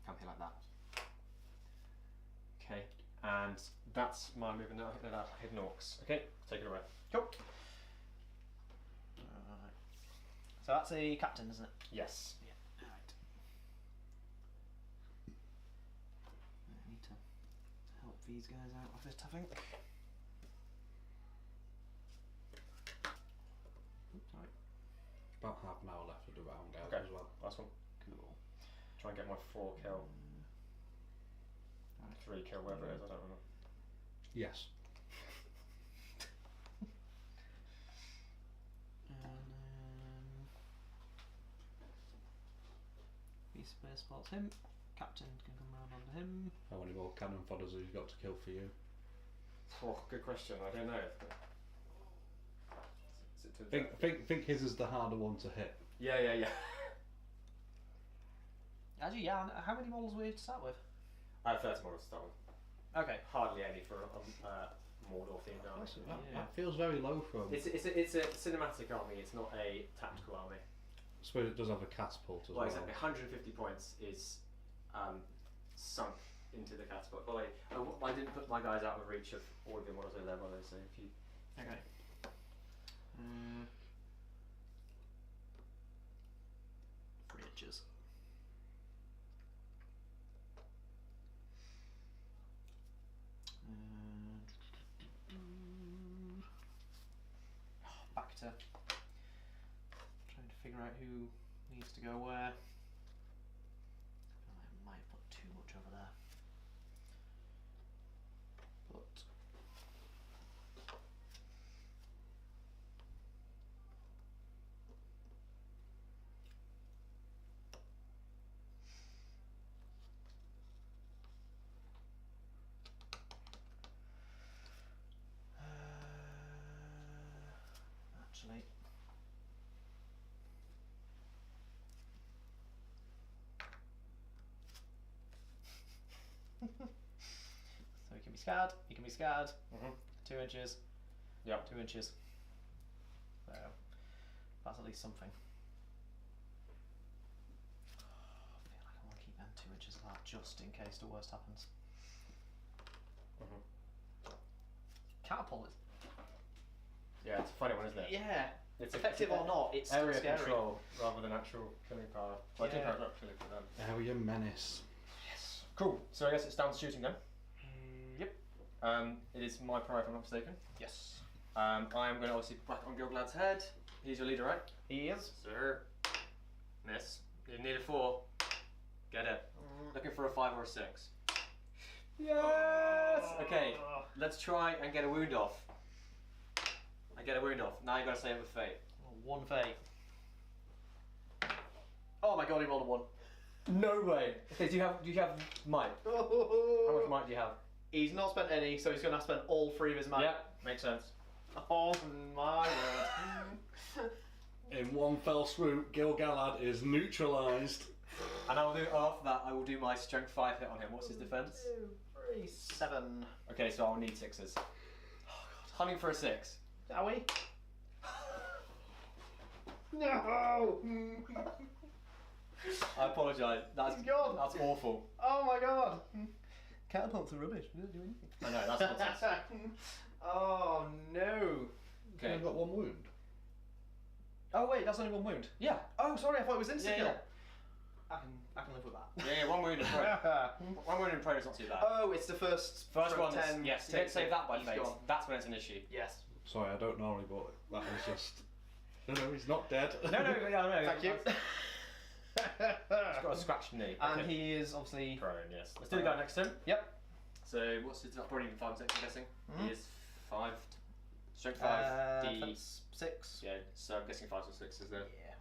Come here like that. Okay, and that's my movement now. Hidden orcs. Okay, take it away. Cool. Alright. So that's a captain, isn't it? Yes. Yeah. Alright. I need to help these guys out with it, I think. Oops, sorry. About half an hour left of the round, guys, Okay. as well. Last one. Cool. Try and get my 4 kill, 3 kill, whatever it is. I don't remember. Yes. And then Beast Bear spots him. Captain can come round onto him. How many more cannon fodders have you got to kill for you? Oh, good question. I don't know. Is it to Think his is the harder one to hit. Yeah. Actually, yeah. How many models were you to start with? I have 30 models to start with. Okay. Hardly any for a Mordor themed army. That feels very low for him. It's a cinematic army. It's not a tactical army. I suppose it does have a catapult as well. Exactly. 150 points is sunk into the catapult. By the way, I didn't put my guys out of reach of all of the models over there, by the way. So if you Okay. 3 inches. Back to trying to figure out who needs to go where. I might have put too much over there. But actually, so he can be scared. He can be scared. 2 inches. Yeah. 2 inches. So that's at least something. I feel like I want to keep them 2 inches apart just in case the worst happens. Catapult is. Yeah, it's a funny one, isn't it? Yeah. It's Effective or not, it's still area scary. control rather than actual killing power. Well, I think Yeah. I've got killing for them. Area menace. Yes. Cool. So I guess it's down to shooting then. Yep. It is my prior, if I'm not mistaken. Yes. I am going to obviously whack on Gilgalad's head. He's your leader, right? He is. Sir. Miss. You need a 4. Get it. Looking for a 5 or a 6. Yes! Okay, let's try and get a wound off. I get a wound off. Now you gotta say it with fate. 1 fate. Oh my god, he rolled a 1. No way. Okay, do you have might? How much might do you have? He's not spent any, so he's going to have to spend all 3 of his might. Yeah, makes sense. Oh my word. In one fell swoop, Gil-galad is neutralised. And I'll do after that. I will do my strength 5 hit on him. What's his defense? 2, 3, 7. Okay, so I'll need 6s. Oh god. Hunting for a 6. Are we? No! I apologise. That's He's gone. That's awful. Oh my god! Catapults are rubbish. We don't do anything. I know. That's nonsense. Oh no! Okay. I've got 1 wound. Oh wait, that's only 1 wound. Yeah. Oh, sorry, I thought it was insta kill. Yeah. I can live with that. Yeah, 1 wound in prey. 1 wound in prey is not too bad. Oh, it's the first First one, 10. yes. Don't save that by He's fate. gone. That's when it's an issue. Yes. Sorry, I don't normally, but that was just... No, he's not dead. No, yeah, I know. Thank you. He's got a scratched knee. And Okay. he is obviously Prone, yes. Let's do the guy next to him. Yep. So what's his probably even 5 6 I'm guessing. Mhm. He is 5 strength 5 D. defense 6. Yeah, so I'm guessing 5 or 6 is there. Yeah,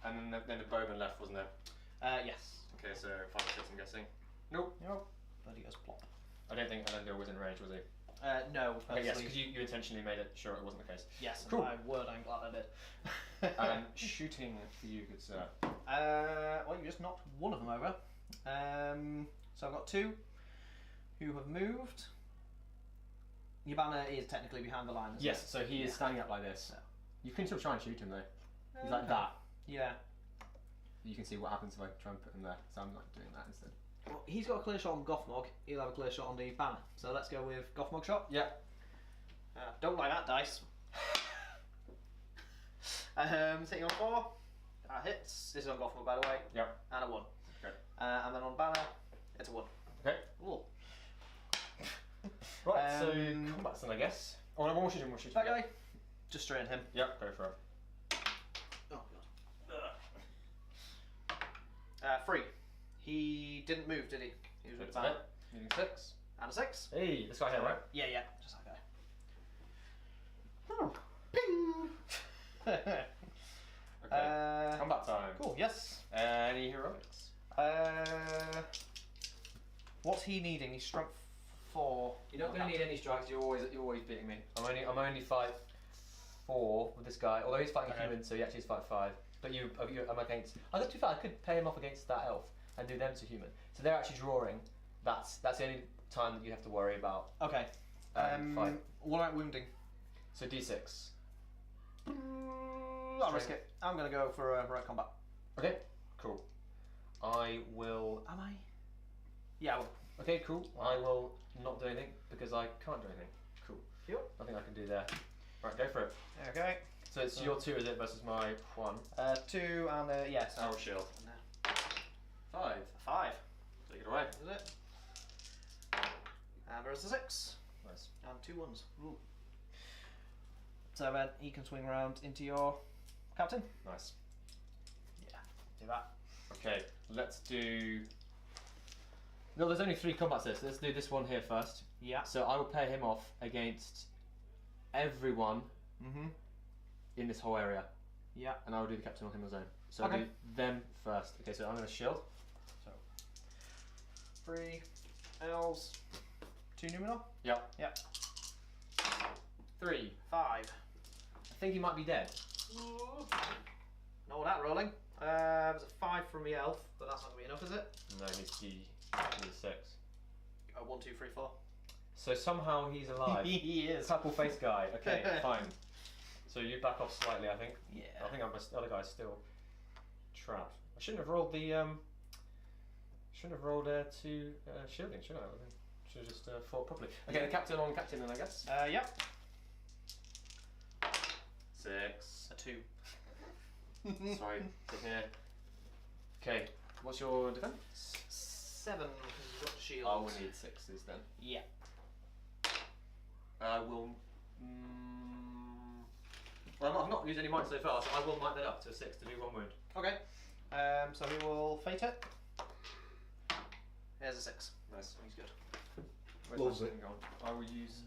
And then the bowman left, wasn't there? probably. Yes. Okay, so 5 or 6 I'm guessing. Nope. Nope. But he goes plop. I don't think Elendil was in range, was he? No. Okay, yes, purposely- because you intentionally made it sure it wasn't the case. Yes, and Cool. my word, I'm glad I did. Shooting for you, good sir. Well, you just knocked one of them over. So I've got 2 who have moved. Your banner is technically behind the line, isn't Yes, it? so he is Yeah. standing up like this. Yeah. You can still try and shoot him though. He's like Okay. that. Yeah. You can see what happens if I try and put him there. So I'm not doing that instead. Well, he's got a clear shot on Gothmog. He'll have a clear shot on the banner. So let's go with Gothmog shot. Yeah. Don't like that dice. Sitting on 4. That hits. This is on Gothmog, by the way. Yep. And a 1. Okay. And then on banner, it's a 1. Okay. Ooh. Right, so Um, combat's then I guess. Oh, no, one more shooting, That guy, just straight at him. Yep, go for it. Oh god. 3. He didn't move, did he? He was with the That's banner. it. Needing 6. And a 6. Hey, this guy here, right? Yeah, just that Ping! guy. Okay. Combat time. Cool. Yes. Any heroics? What's he needing? He's strength 4. You're not going to need any strikes. You're always beating me. I'm only 5'4" with this guy. Although he's fighting Okay. human, so he actually is 5'5". But I'm against. I got too far. I could pay him off against that elf and do them to human. So they're actually drawing. That's the only time that you have to worry about. Okay. Fight. What about wounding? So D6. I'll risk it. I'm gonna go for right combat. Okay. Cool. I will. Am I? Yeah. I will. Okay. Cool. I will not do anything because I can't do anything. Cool. Yep. Nothing I can do there. Right. Go for it. Okay. So it's your 2, is it, versus my 1? 2 and yes. Arrow shield. 5. 5. Take it away. Is it? And there's a 6 Nice. and 2 1s. Ooh. So then he can swing around into your captain. Nice. Yeah. Do that. Okay, let's do. No, there's only 3 combats this. Let's do this one here first. Yeah. So I will pay him off against everyone Mhm. in this whole area, Yeah. and I will do the captain on him as own. So Okay. I'll do them first. Okay, so I'm going to shield. So 3 elves, 2 Numenor. Yep. Yep. 3. 5. I think he might be dead. Not that rolling. There's a 5 from the elf, but that's not gonna be enough, is it? No, he needs 6. 1, 2, 3, 4. So somehow he's alive. He is. Purple face guy. Okay, fine. So you back off slightly, I think. Yeah. I think the other guy's still trapped. I shouldn't have rolled the shouldn't have rolled 2 shielding, should I? Should have just fought properly. Okay, the captain on captain then, I guess. Yep. 6. A 2. Sorry, sit here. Okay, what's your defense? 7 because you've got the shield. I will need 6s then. Yeah. I will. Well, I've not used any might so far, so I will might that up to a 6 to do 1 wound. Okay. So we will fate it. There's a 6. Nice. He's good. Where's Loves my it. thing gone? I will use.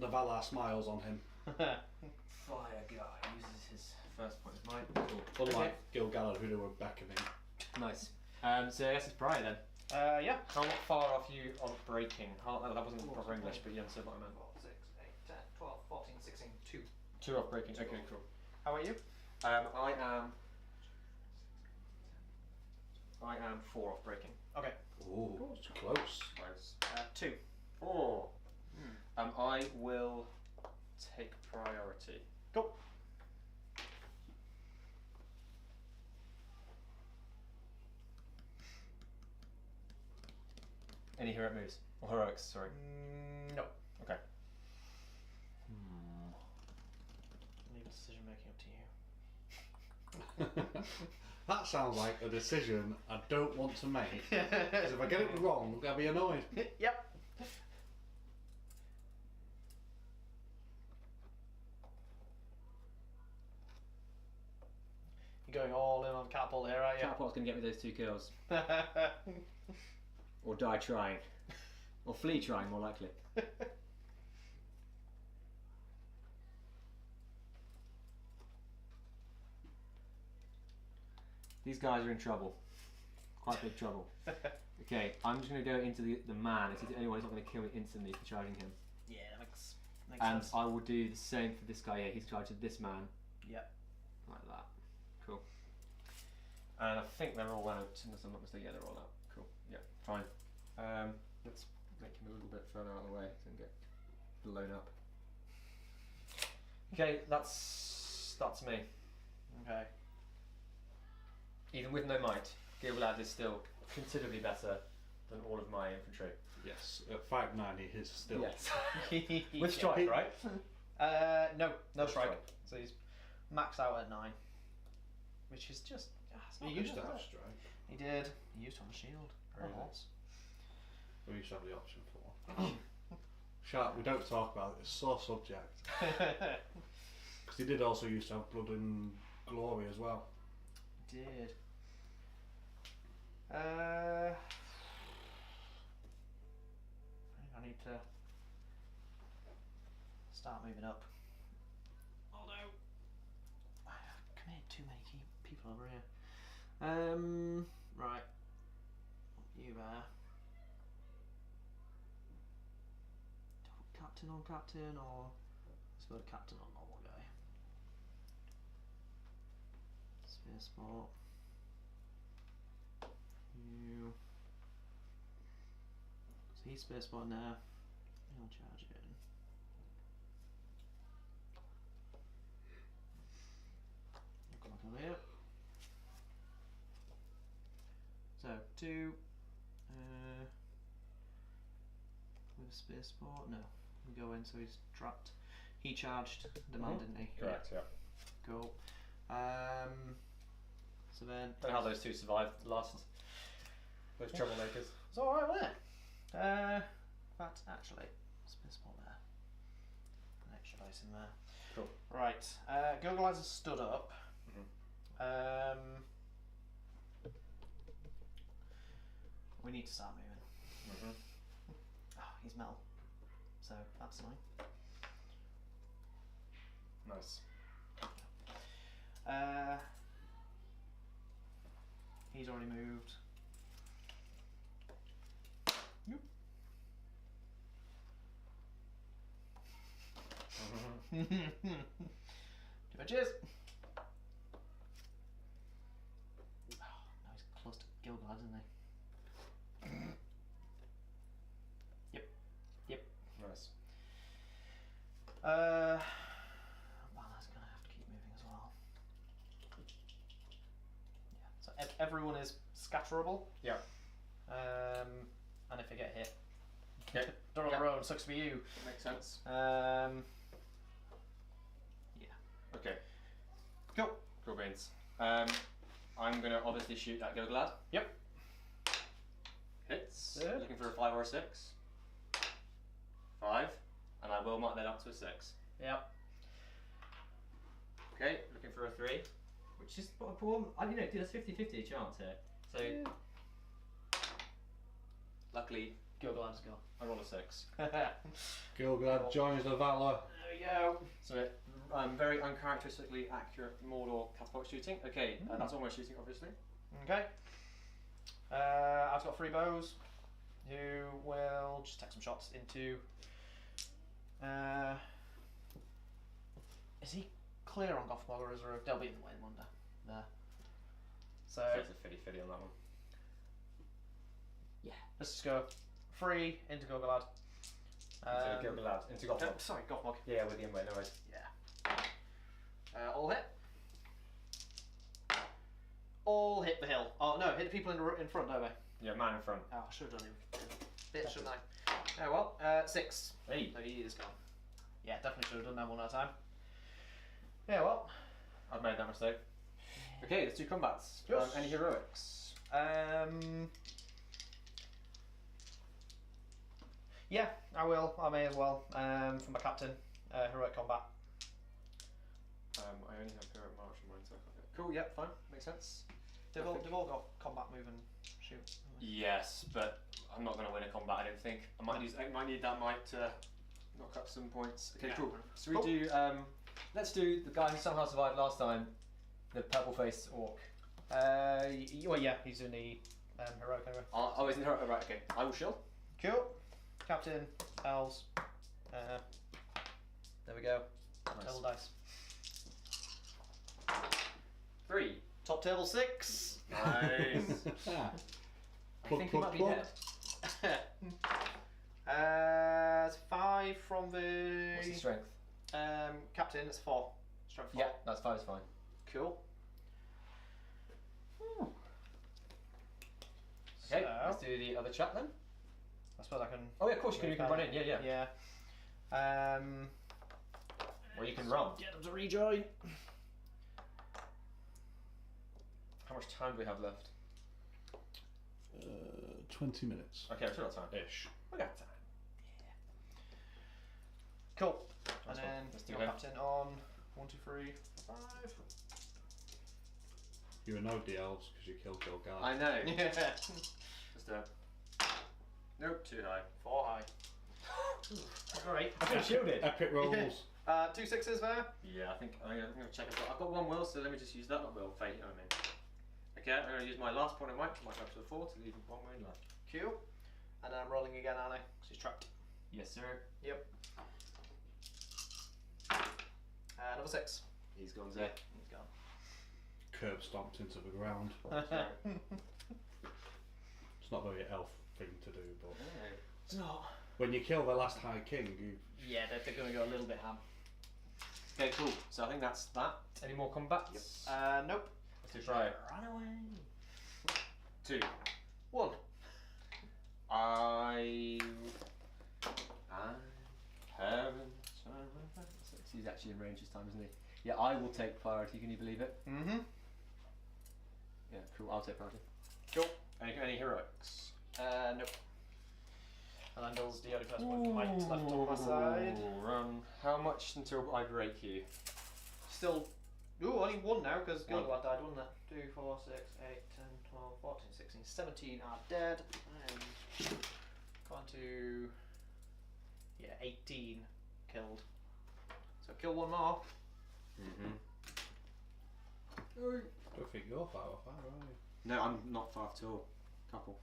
The Valar smiles on him. Fire guy uses his first point of might. Cool. Unlike Gil Gallagher, who were beckoning. Nice. So I guess it's Briar then. Yeah. How far off you on breaking? That wasn't proper English, but you understood what I meant. 4, 6, 8, 10, 12, 14, 16, 2. 2 off breaking. Okay, cool. How about you? I am 4 off breaking. Okay. Ooh, it's close. Close. 2. 4. I will take priority. Go. Any hero moves? Or heroics, sorry. No. Okay. Leave decision making up to you. That sounds like a decision I don't want to make. Because if I get it wrong, I'll be annoyed. Yep. You're going all in on on catapult here, are you? Catapult's going to get me those 2 kills. Or die trying. Or flee trying, more likely. These guys are in trouble. Quite big trouble. Okay, I'm just going to go into the man. If he's the only one who's not going to kill me instantly for charging him. Yeah, that makes And sense. I will do the same for this guy here. He's charging this man. Yep. Like that. Cool. And I think they're all out, unless I'm not mistaken. Yeah, they're all out. Cool. Yeah, fine. Let's make him a little bit further out of the way so he can get blown up. Okay, that's me. Okay. Even with no might, Gilgalad is still considerably better than all of my infantry. Yes, at 590 he's still. Yes. With strike, right? No strike. So he's maxed out at 9, which is just. He used to have strike. He did. He used to have a shield. Really? Horse. We used to have the option for. Sharp, we don't talk about it. It's so subject. Because he did also used to have blood and glory as well. He did. I think I need to start moving up. Although I've committed too many people over here. Right. You there. Captain on captain, or let's go to captain on normal guy. Spear spot. You. So he's spear spot now. He'll charge it in. You'll come back over here. So 2. With a spear spot? No. We go in, so he's trapped. He charged the man, didn't he? Correct, yeah. Cool. So then. Don't know how those 2 survived last. Those troublemakers. It's alright, wasn't it? But actually, spear spot there. An extra dice in there. Cool. Right. Gilgalad has stood up. We need to start moving. Oh, he's metal. So that's annoying. Nice. He's already moved. Yep. Two edges. Oh, now he's close to Gilgalad, isn't he? Yep. Nice. Banner's gonna have to keep moving as well. Yeah. So everyone is scatterable. Yeah. And if they get hit, Okay. they're on their own. Sucks for you. Makes sense. Yeah. Okay. Cool. Cool beans. I'm gonna obviously shoot that Gilgalad. Yep. Hits. Good. Looking for a 5 or a 6. 5, and I will mark that up to a 6. Yep. Okay, looking for a 3, which is what I you know, there's 50-50 chance here. So luckily, Gilgalad's go. I roll a 6. Gilgalad joins the Valor. There we go. So very uncharacteristically accurate Mordor catapult shooting. Okay, that's all my shooting, obviously. Okay. I've got 3 bows, who will just take some shots into. Is he clear on Gothmog, or is there a Delby in the way? I wonder. There. So It's a fiddy on that one. yeah, let's just go 3 into Gilgalad. Into Gilgalad, into Gothmog. Sorry, Gothmog. Yeah, with the inway, no worries. Yeah. All hit. All hit the hill. Oh no, hit the people in front, don't we? Yeah, man in front. Oh, I should have done him. Bit, shouldn't I? Oh well, 6. Hey. So he is gone. Yeah, definitely should have done that one at a time. Yeah, well. I've made that mistake. Okay, let's do combats. Yes. Any heroics? Yeah, I will. I may as well. For my captain, heroic combat. I only have heroic march in mine, so I can't get Cool. Yeah. Fine. Makes sense. They've all got combat move and shoot. Yes, but I'm not going to win a combat. I don't think. I might need that might to knock up some points. Okay. Yeah. Cool. So we do. Let's do the guy who somehow survived last time. The purple-faced orc. Well, yeah, he's in the heroic anyway. Oh, he's in the heroic. Right. Okay. I will shield. Cool. Captain, elves. There we go. Nice. Table dice. 3. Top table 6. Nice. I think he might be dead. It's 5 from the. What's the strength? Captain, it's 4. Strength 4. Yeah, that's 5 is fine. Cool. Okay, So, let's do the other chat then. I suppose I can. Oh yeah, of course you can run in. Yeah. Yeah. Or you can run. Get them to rejoin. How much time do we have left? 20 minutes. Okay, we've still got time. Ish. We got time. Cool. Nice And one. then Let's do your him. captain on 1, 2, 3, 5. You annoyed the elves because you killed your guy. I know. Yeah. Just nope, too high. 4 high. Alright. I feel shielded. Epic rolls. 2 6s there. Yeah, I think I'm gonna check. I've got 1 will, so let me just use that. Not will, fate. You know what I mean? Okay, I'm gonna use my last point of might up to the 4 to leave 1 wound left. Cool. And then I'm rolling again, aren't I? Because he's trapped. Yes, sir. Yep. Another 6. He's gone there. He's gone. Curb stomped into the ground. It's not very elf thing to do, but It's not. when you kill the last High King, you Yeah, they're going to go a little bit ham. Okay, cool. So I think that's that. Any more combats? Nope. Let's try it. Run away. 2. 1. I haven't. He's actually in range this time, isn't he? Yeah, I will take priority. Can you believe it? Mm-hmm. Yeah, cool. I'll take priority. Cool. Any heroics? Nope. And then Bill's the only person with might left on my side. Run. How much until I break you? Still. Ooh, only 1 now because One. Gilgalad died, wasn't it? 2, 4, 6, 8, 10, 12, 14, 16, 17 are dead. And gone to. Yeah, 18 killed. So kill 1 more. Mm-hmm. I don't think you're far off, are you? No, I'm not far at all. Couple.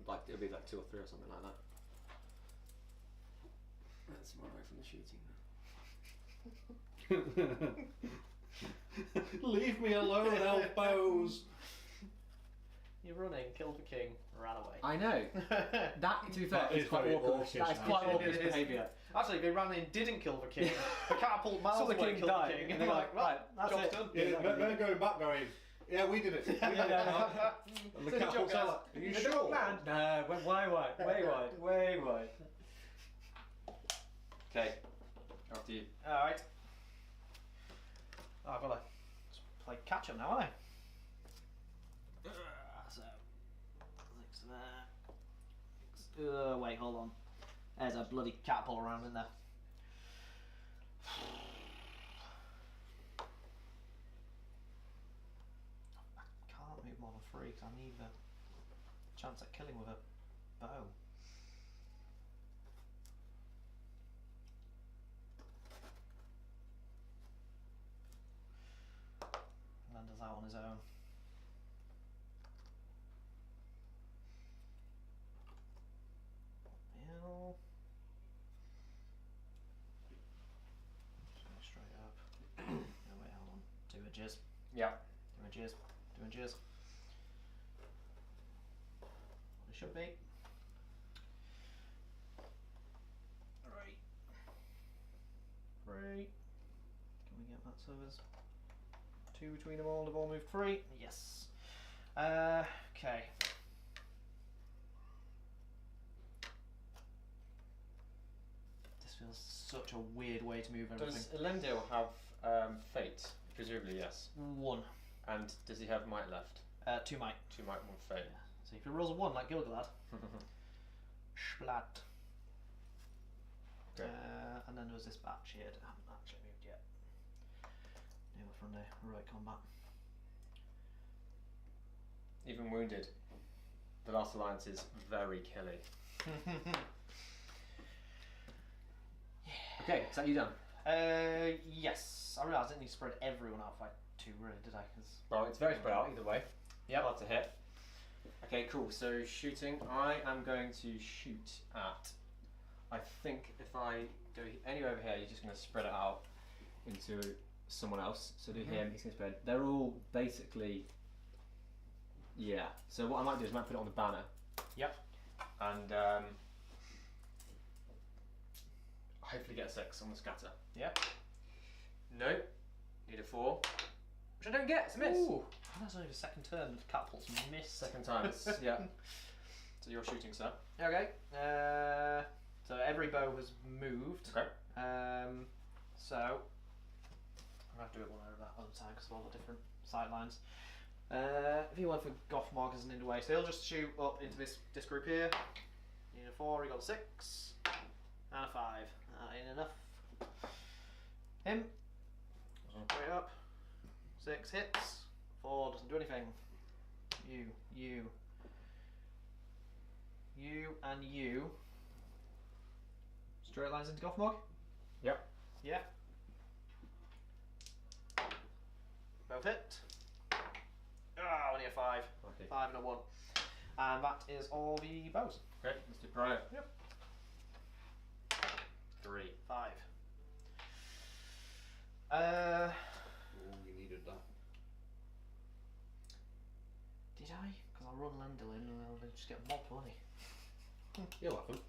Like it'll be like 2 or 3 or something like that. That's more away from the shooting. Leave me alone, elf bows. You're running, killed the king, ran away. I know. That, to be fair, That is is quite very awkward. orcish, That is quite actually. awkward It is. behaviour. Actually, they ran in, didn't kill the king. The catapult miles Saw the away king killed die, the king. and they're like, right, that's job's it. done. Yeah, they're going back going, yeah, we did it. We did it. And the Good job, catapult's guys. like, are you They sure? don't land. No, went way wide, way wide, way wide. Okay, after you. Alright. Oh, I've got to play catch up now, haven't I? So, 6 there. Wait, hold on. There's a bloody catapult around in there. I can't move more than 3 because I need the chance at killing with a bow. And then does that on his own. Heal. Just go straight up. No, wait, hold on. 2 edges. Yeah. 2 edges. 2 edges. What it should be. Right. 3. Can we get that so there's 2 between them all? They've all moved 3. Yes. Okay. This feels such a weird way to move everything. Does Elendil have fate? Presumably yes. 1. And does he have might left? 2 might. 2 might, 1 fate. So if he rolls a 1 like Gilgalad, splat. Okay. And then there was this batch here that I haven't actually moved yet. Yeah, from the heroic combat. Even wounded, the last alliance is very killy. Okay, is that you done? Yes. I realised I didn't need to spread everyone out by 2, really, did I? Well, it's very spread out either way. Yeah, hard to hit. Okay, cool. So shooting, I am going to shoot at. I think if I go anywhere over here, you're just going to spread it out into someone else. So do him. He's going to spread. They're all basically. Yeah. So what I might do is I might put it on the banner. Yep. And hopefully get a 6 on the scatter. Yep. No. Need a 4. Which I don't get. It's a miss. Ooh. That's only the second turn. The catapult's missed. Second time. Yeah. So you're shooting, sir. Okay. So every bow has moved. Okay. So I'm gonna have to do it one over that other time because of all the different sight lines. If you went for Goth markers and in the way, so he'll just shoot up into this group here. You need a 4, he got a 6, and a 5. That ain't enough. Him. Straight up. 6 hits. 4 doesn't do anything. You, and you. Straight lines into Gothmog? Yep. Yeah. Both hit. Ah, only a 5. Okay. 5 and a 1. And that is all the bows. Okay, let's do Brian. Yep. 3. 5. Oh, you needed that. Did I? Because I'll run Lendl in and they'll just get mobbed, won't he? You'll have them.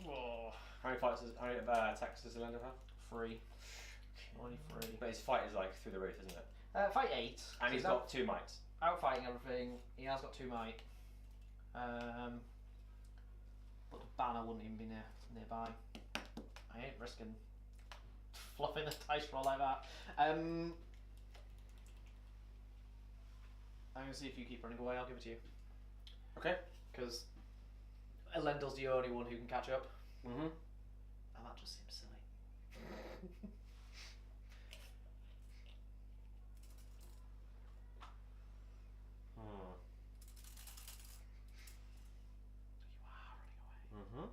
Whoa. How many attacks does the Lender have? 3. Only 3. But his fight is like through the roof, isn't it? Fight 8. And he's got 2 mites. Outfighting everything. He has got 2 might. But the banner wouldn't even be nearby. I ain't risking fluffing the dice roll like that. I'm gonna see if you keep running away. I'll give it to you. Okay. Because Elendil's the only one who can catch up. Mm-hmm. And that just seems silly. You are running away. Mm-hmm.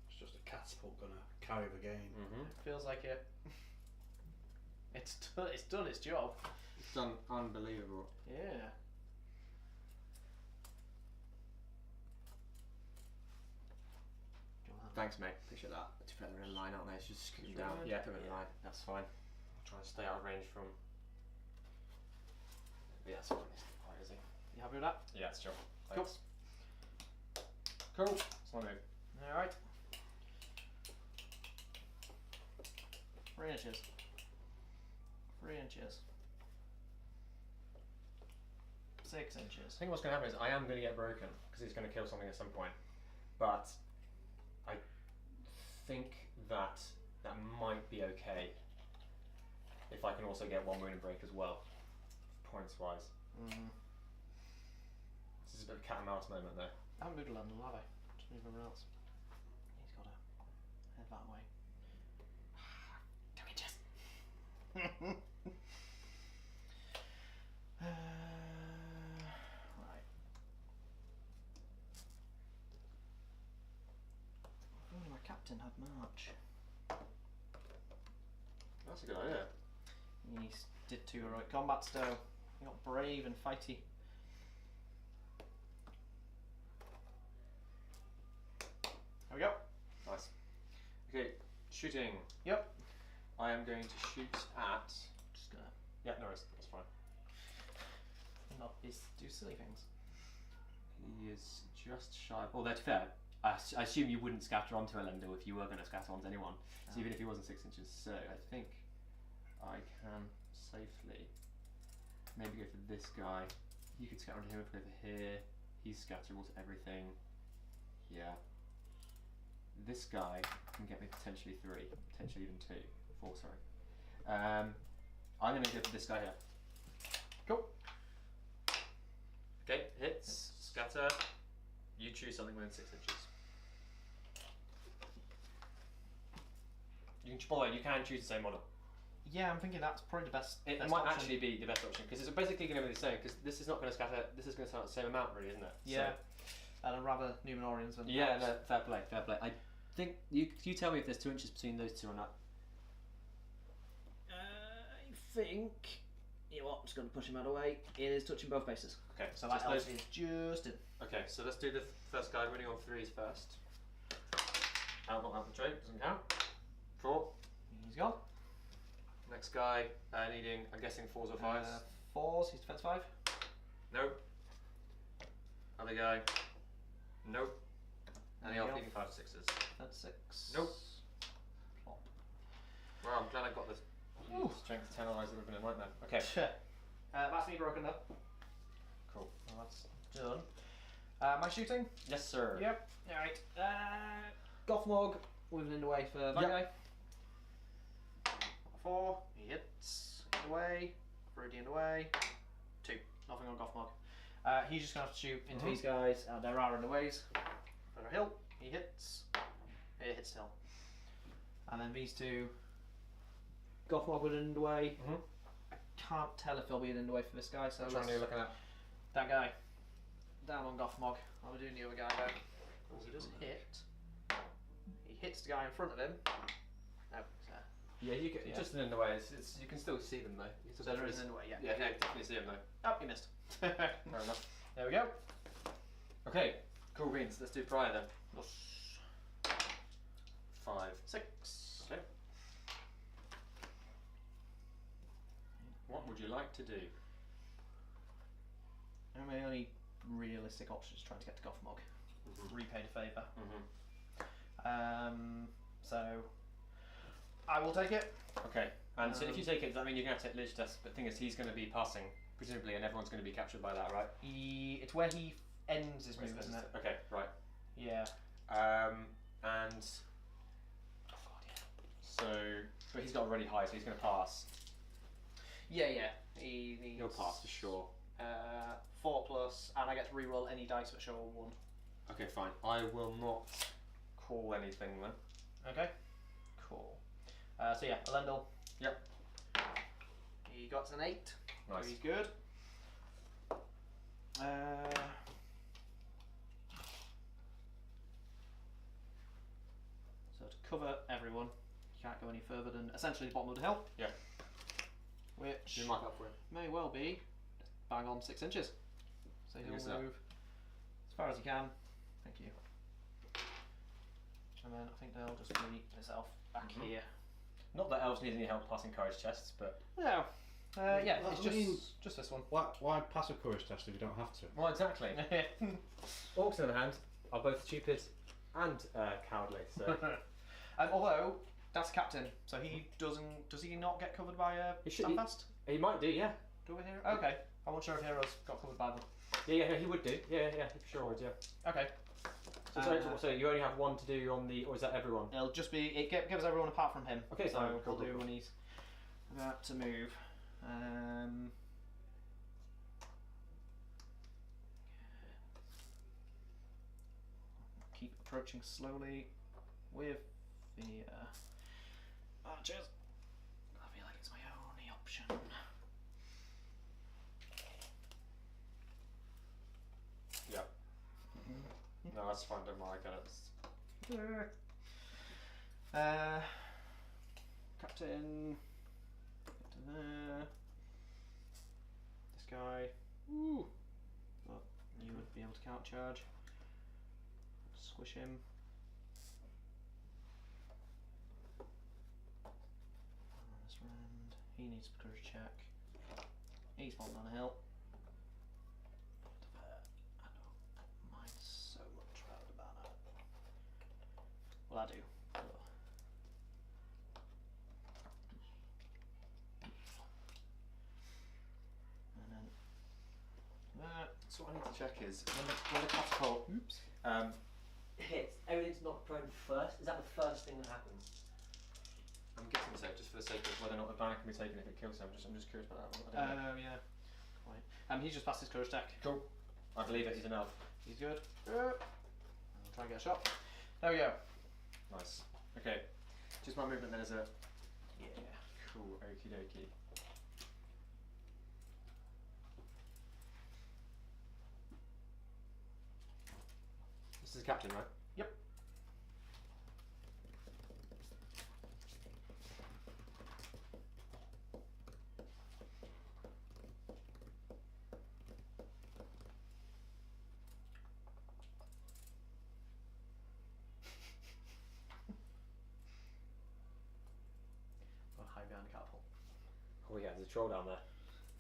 It's just a catapult gonna carry the game. Mm-hmm. Feels like it. It's done its job. It's done unbelievable. Yeah. Thanks, mate. Appreciate that. To put them in line, aren't they? It's just scoot them down. Right. Yeah, put them in line. That's fine. I'll try and stay out of range from. Yeah, that's fine. It's not quite easy. You happy with that? Yeah, it's chill. Cool. Thanks. Cool. That's my move. Alright. 3 inches. 3 inches. 6 inches. I think what's going to happen is I am going to get broken because he's going to kill something at some point, but I think that might be okay if I can also get 1 wound and break as well, points wise. Mm. This is a bit of a cat and mouse moment though. I haven't moved to London, have I? Just move everyone else. He's got to head that way. 2 inches. Right. If only my captain had March. That's a good idea. He did 2 heroic combat still. He got brave and fighty. There we go. Nice. Okay, shooting. Yep. I am going to shoot at. Just gonna Yeah, no worries. That's fine. not do silly things. He is just shy. Well, that's fair. I assume you wouldn't scatter onto Elendil if you were going to scatter onto anyone. So even if he wasn't 6 inches, so I think I can safely maybe go for this guy. You could scatter onto him if we go for here. He's scatterable to everything. Yeah. This guy can get me potentially 3, potentially even 4. Sorry. I'm going to go for this guy here. Cool. Okay, hits. Scatter. You choose something within 6 inches. You can choose the same model. Yeah, I'm thinking that's probably the best. It might actually be the best option because it's basically going to be the same. Because this is not going to scatter. This is going to scatter the same amount, really, isn't it? Yeah. And I'd rather Numenorians than. Yeah, no, fair play. I think you tell me if there's 2 inches between those two or not. I think. You know what? I'm just going to push him out of the way. It is touching both bases. Okay, So that elf is just in. Okay, so let's do the first guy winning on 3s first. Not out the trait, doesn't count. 4. He's gone. Next guy needing, I'm guessing 4s or 5s. 4s. He's defense 5. Nope. Other guy. Nope. And the elf Elf. needing 5 or 6s. Defense 6. Nope. Plop. Well, I'm glad I got this. Strength 10, otherwise it would have been a nightmare. Okay. That's me broken though. Cool. Well, that's done. Am I shooting? Yes, sir. Yep. Alright. Gothmog moving in the way for that guy. 4. He hits. In the way. Rudy in the way. 2. Nothing on Gothmog. He's just going to have to shoot into these guys. There are in the ways. For a hill. He hits. He hits the hill. And then these two. Gothmog would in the way. I can't tell if there'll be an in the way for this guy. So Which one are you looking at? that guy. Down on Gothmog. I'm doing the other guy though. He does hit. He hits the guy in front of him. No, Yeah, you get just in the way. It's you can still see them though. so there is an in the way. Yeah. Yeah, definitely see them though. Oh, he missed. Fair enough. There we go. Okay, cool beans. Let's do prior then. Plus 5. 6. Okay. What would you like to do? My only realistic option is trying to get to Gothmog. Repay the favour. So I will take it. Okay. And so if you take it, does that mean you're going to take Lich Test? But the thing is, he's going to be passing, presumably, and everyone's going to be captured by that, right? It's where he ends his move, isn't it? Okay, right. Yeah. And so, but he's got really high, so he's going to pass. Yeah. He needs. He'll pass for sure. 4+, and I get to reroll any dice that show a 1. Okay, fine. I will not call anything then. Okay. Cool. So yeah, Elendil. Yep. He got an 8. Nice. So he's good. So to cover everyone, you can't go any further than essentially the bottom of the hill. Yeah. Which You mark up for it. may well be bang on 6 inches. So he'll Use move that. as far as he can. Thank you. And then I think they'll just be himself back here. Not that elves need any help passing courage tests, but No. Yeah, Well, it's I mean- just this one. Why pass a courage test if you don't have to? well, exactly. Orcs, on the other hand, are both stupid and cowardly. So Although that's captain, so he doesn't. Does he not get covered by He should- Standfast? he might do, yeah. Do we hear? Okay, I'm not sure if heroes got covered by them. Yeah, he would do. Yeah, he sure would. Yeah. Okay. So you only have 1 to do on the, or is that everyone? It'll just be. It gives everyone apart from him. Okay, so fine. we'll Cool, do cool. when he's about to move. Keep approaching slowly with the archers. I feel like it's my only option. Yeah. No, that's fine. Don't worry. I get it. Captain. Captain there. This guy. Ooh. But you would be able to count charge. Squish him. On this round. He needs a courage check. He's falling down a hill. I don't mind so much about the banner. Well, I do. And then that. So what I need to check is when the catapult hits, everything's knocked prone first. Is that the first thing that happens? I'm guessing so, just for the sake of whether or not the banner can be taken if it kills him. I'm just curious about that one. I don't know. Yeah. Right. He's just passed his courage deck. Cool. I believe it. He's an elf. He's good. I'll try and get a shot. There we go. Nice. Okay. Just my movement then is a. Yeah. Cool. Okie dokie. This is the captain, right? Yep. I'll hide behind the catapult. Oh yeah, there's a troll down there.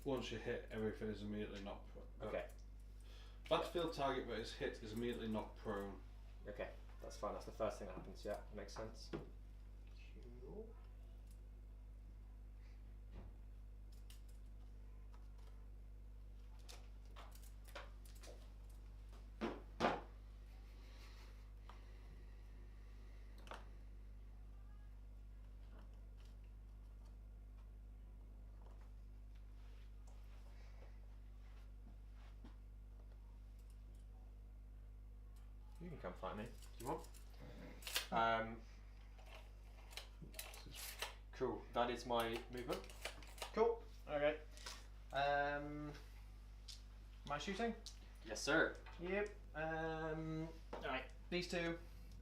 Once you hit, everything is immediately knocked prone. Okay. Battlefield target that is hit is immediately knocked prone. Okay, that's fine. That's the first thing that happens. Yeah, makes sense. You can come fight me if you want. Cool. That is my movement. Cool. Okay. My shooting? Yes, sir. Yep. Alright. These two,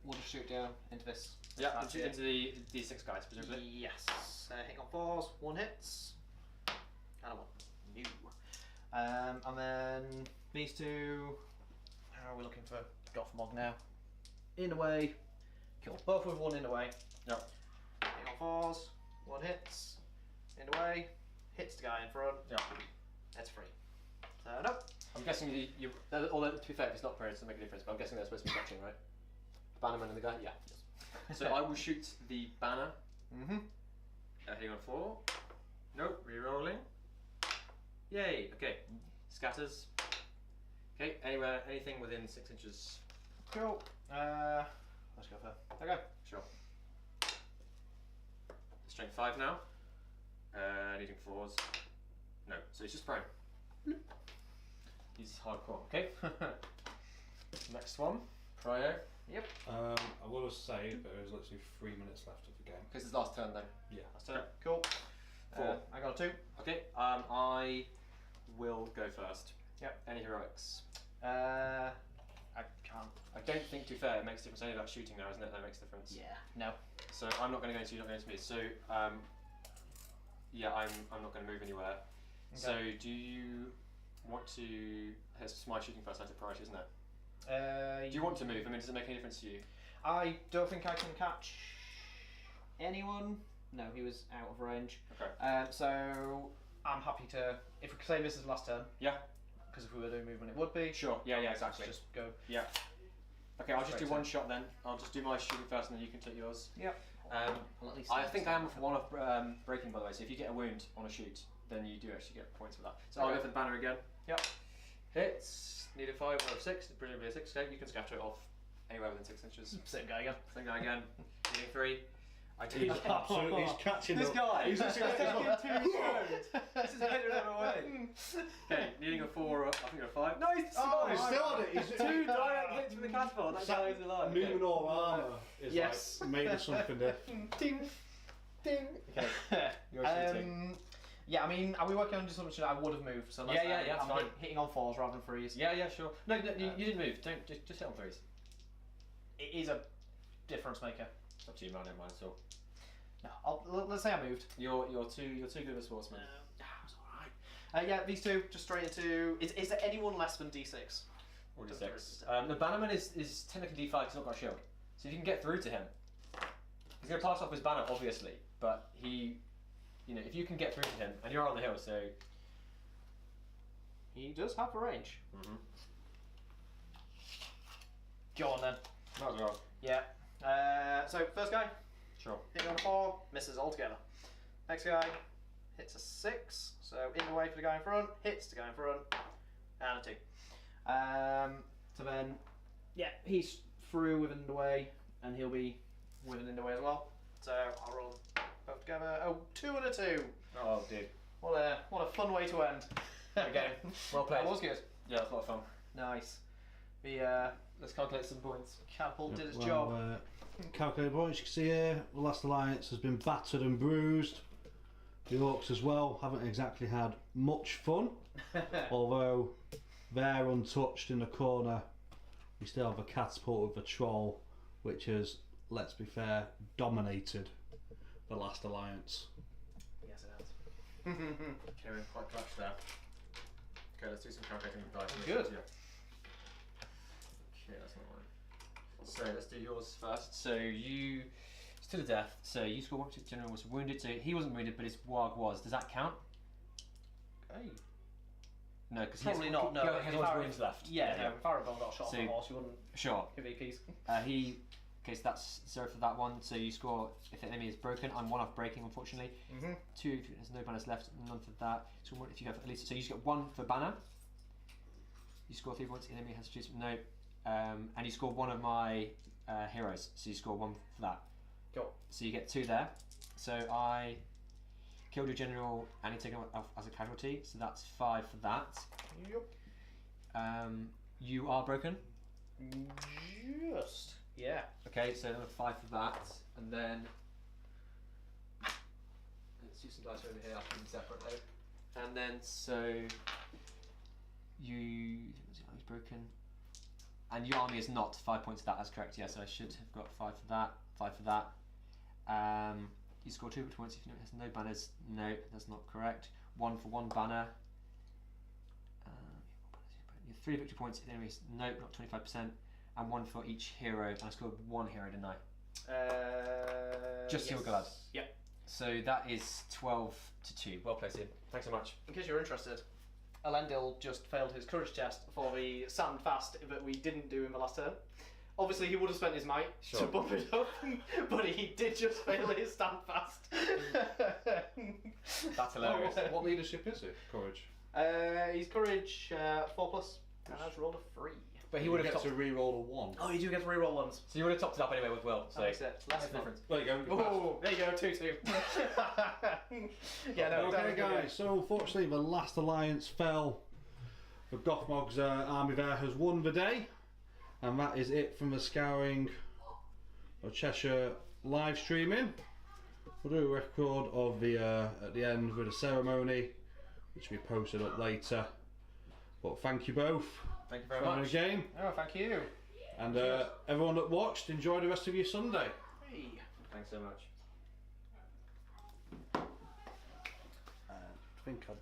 we'll just shoot down into this. Yeah, That's it. into the D6 guys, presumably. Yes. Hitting on 4s, 1 hits. And a 1. New. And then these two. How are we looking for Gothmog now? In away. Kill both with 1 in away. Yep. Hitting on 4s, 1 hits. In away. Hits the guy in front. Yep. That's free. So no. I'm guessing you although to be fair, if it's not prayer, it doesn't make a difference, but I'm guessing they're supposed to be matching, right? The bannerman and the guy? Yeah. Yes. So I will shoot the banner. Mm-hmm. Hitting on 4. Nope, re-rolling. Yay, okay. Scatters. Okay, anywhere, anything within 6 inches. Cool. Let's go for. Okay. Sure. Strength 5 now. Needing 4s. No, so it's just prone. He's hardcore. Okay. Next one. Prio. Yep. I will say there is literally 3 minutes left of the game. Because it's last turn then. Yeah. Last turn. Cool. 4. I got a 2. Okay, I will go first. Yep. Any heroics? I can't. I don't think, to be fair, it makes a difference. Only about shooting now, isn't it? That makes a difference. Yeah. No. So I'm not going to go into you, not going to me. So, yeah, I'm not going to move anywhere. Okay. So, do you want to? It's my shooting first. That's a priority, isn't it? Do you want to move? I mean, does it make any difference to you? I don't think I can catch anyone. No, he was out of range. Okay. So I'm happy to. If we could say this is last turn. Yeah. Because if we were doing movement, it would be. Sure. Yeah. Yeah. Exactly. Let's just go. Yeah. Okay. I'll just do Straight one shot then. I'll just do my shooting first, and then you can take yours. Yep. Well, at least I think I am one of breaking, by the way. So if you get a wound on a shoot, then you do actually get points for that. So I'll Okay. go for the banner again. Yep. Hits. Need a 5 or a 6. Presumably a 6. Okay. You can scatter it off anywhere within 6 inches. Same guy again. Same guy again. Needing 3. I do. He's absolutely, he's catching This up. guy. He's taking actually 2 strokes. This is headed the other way. Okay. Needing a 4 or I think a 5. No, he's Oh, he's survived. still on it. He's 2 direct hits from the catapult. That guy is alive. Okay. Numenor armour is Yes. like made of something different. Ding. Ding. Okay. You're shooting. Yeah, I mean, are we working on just something I would have moved? So Yeah, yeah, I'm fine. hitting on 4s rather than 3s. Yeah, yeah, sure. No, you didn't move. Don't just hit on 3s. It is a difference maker. It's up to you, man. I don't mind at all. No, let's say I moved. You're too good of a sportsman. It's alright. Yeah, these two just straight into. Is there anyone less than D6? Or D6. The bannerman is technically D5 because he's not got a shield. So if you can get through to him, he's going to pass off his banner, obviously. But he, if you can get through to him, and you're on the hill, so. He does have a range. Mm-hmm. Go on then. Might as well. Yeah. So first guy, Sure. hitting on a 4, misses altogether. Next guy hits a 6, so in the way for the guy in front, hits the guy in front, and a 2. So then, yeah, he's through with an in the way, and he'll be with an in the way as well. So I'll roll both together. Oh, 2 and a 2. Oh, dude. What a fun way to end. Okay. Well played. That was good. Yeah, that's a lot of fun. Nice. The Let's calculate some points. catapult did its job. Calculated points, you can see here, the Last Alliance has been battered and bruised. The Orcs as well haven't exactly had much fun, although they're untouched in the corner. We still have a catapult with a troll, which has, let's be fair, dominated the Last Alliance. Yes, it has. Okay, we're quite clutch there. Okay, let's do some calculating with dice. Good. Yeah. Okay, that's not one. So let's do yours first. So you to the death. So you score 1 because general was wounded. So he wasn't wounded, but his warg was. Does that count? Hey. No, because Probably not. No, he has always wounds left. Yeah, no. If Aragorn got shot off the horse, you wouldn't Sure. give EPs. Okay, so that's 0 for that one. So you score if the enemy is broken. I'm 1 off breaking, unfortunately. 2 if there's no banners left, none for that. So if you have at least, so you just get 1 for banner. You score 3 points. The enemy has to choose no, and you score 1 of my heroes. So you score 1 for that. Cool. So you get 2 there. So I killed your general and you take him off as a casualty. So that's 5 for that. Yep. You are broken. Just. Yeah. Okay, so another 5 for that, and then let's do some dice over here. I'll put them separately. And then so he's broken, and your army is not 5 points for that. That's correct. Yes, I should have got 5 for that. 5 for that. You score 2 points if it has no banners. No, that's not correct. 1 for 1 banner. You have 3 victory points if the enemy is no, not 25%. And 1 for each hero, and I scored 1 hero, didn't I? Just yes. Silverglad. Yep. So that is 12 to 2. Well played, Ian. Thanks so much. In case you're interested, Elendil just failed his courage test for the stand fast that we didn't do in the last turn. Obviously, he would have spent his might to bump it up, but he did just fail his stand fast. That's hilarious. What leadership is it, Courage? He's courage 4+, and I've rolled a 3. But he would have get topped. to re-roll a 1. Oh, you do get to reroll ones. So you would have topped it up anyway with Will. So That makes it less fun. difference. There you go. Oh, there you go, 2-2. Yeah, no, Okay, guys. So unfortunately, the Last Alliance fell. The Gothmog's army there has won the day, and that is it from the Scouring of Cheshire live streaming. We'll do a record of the at the end with a ceremony, which will be posted up later. But thank you both. Thank you very for having much. a game. Oh, thank you. And everyone that watched, enjoy the rest of your Sunday. Hey. Thanks so much. I think I'd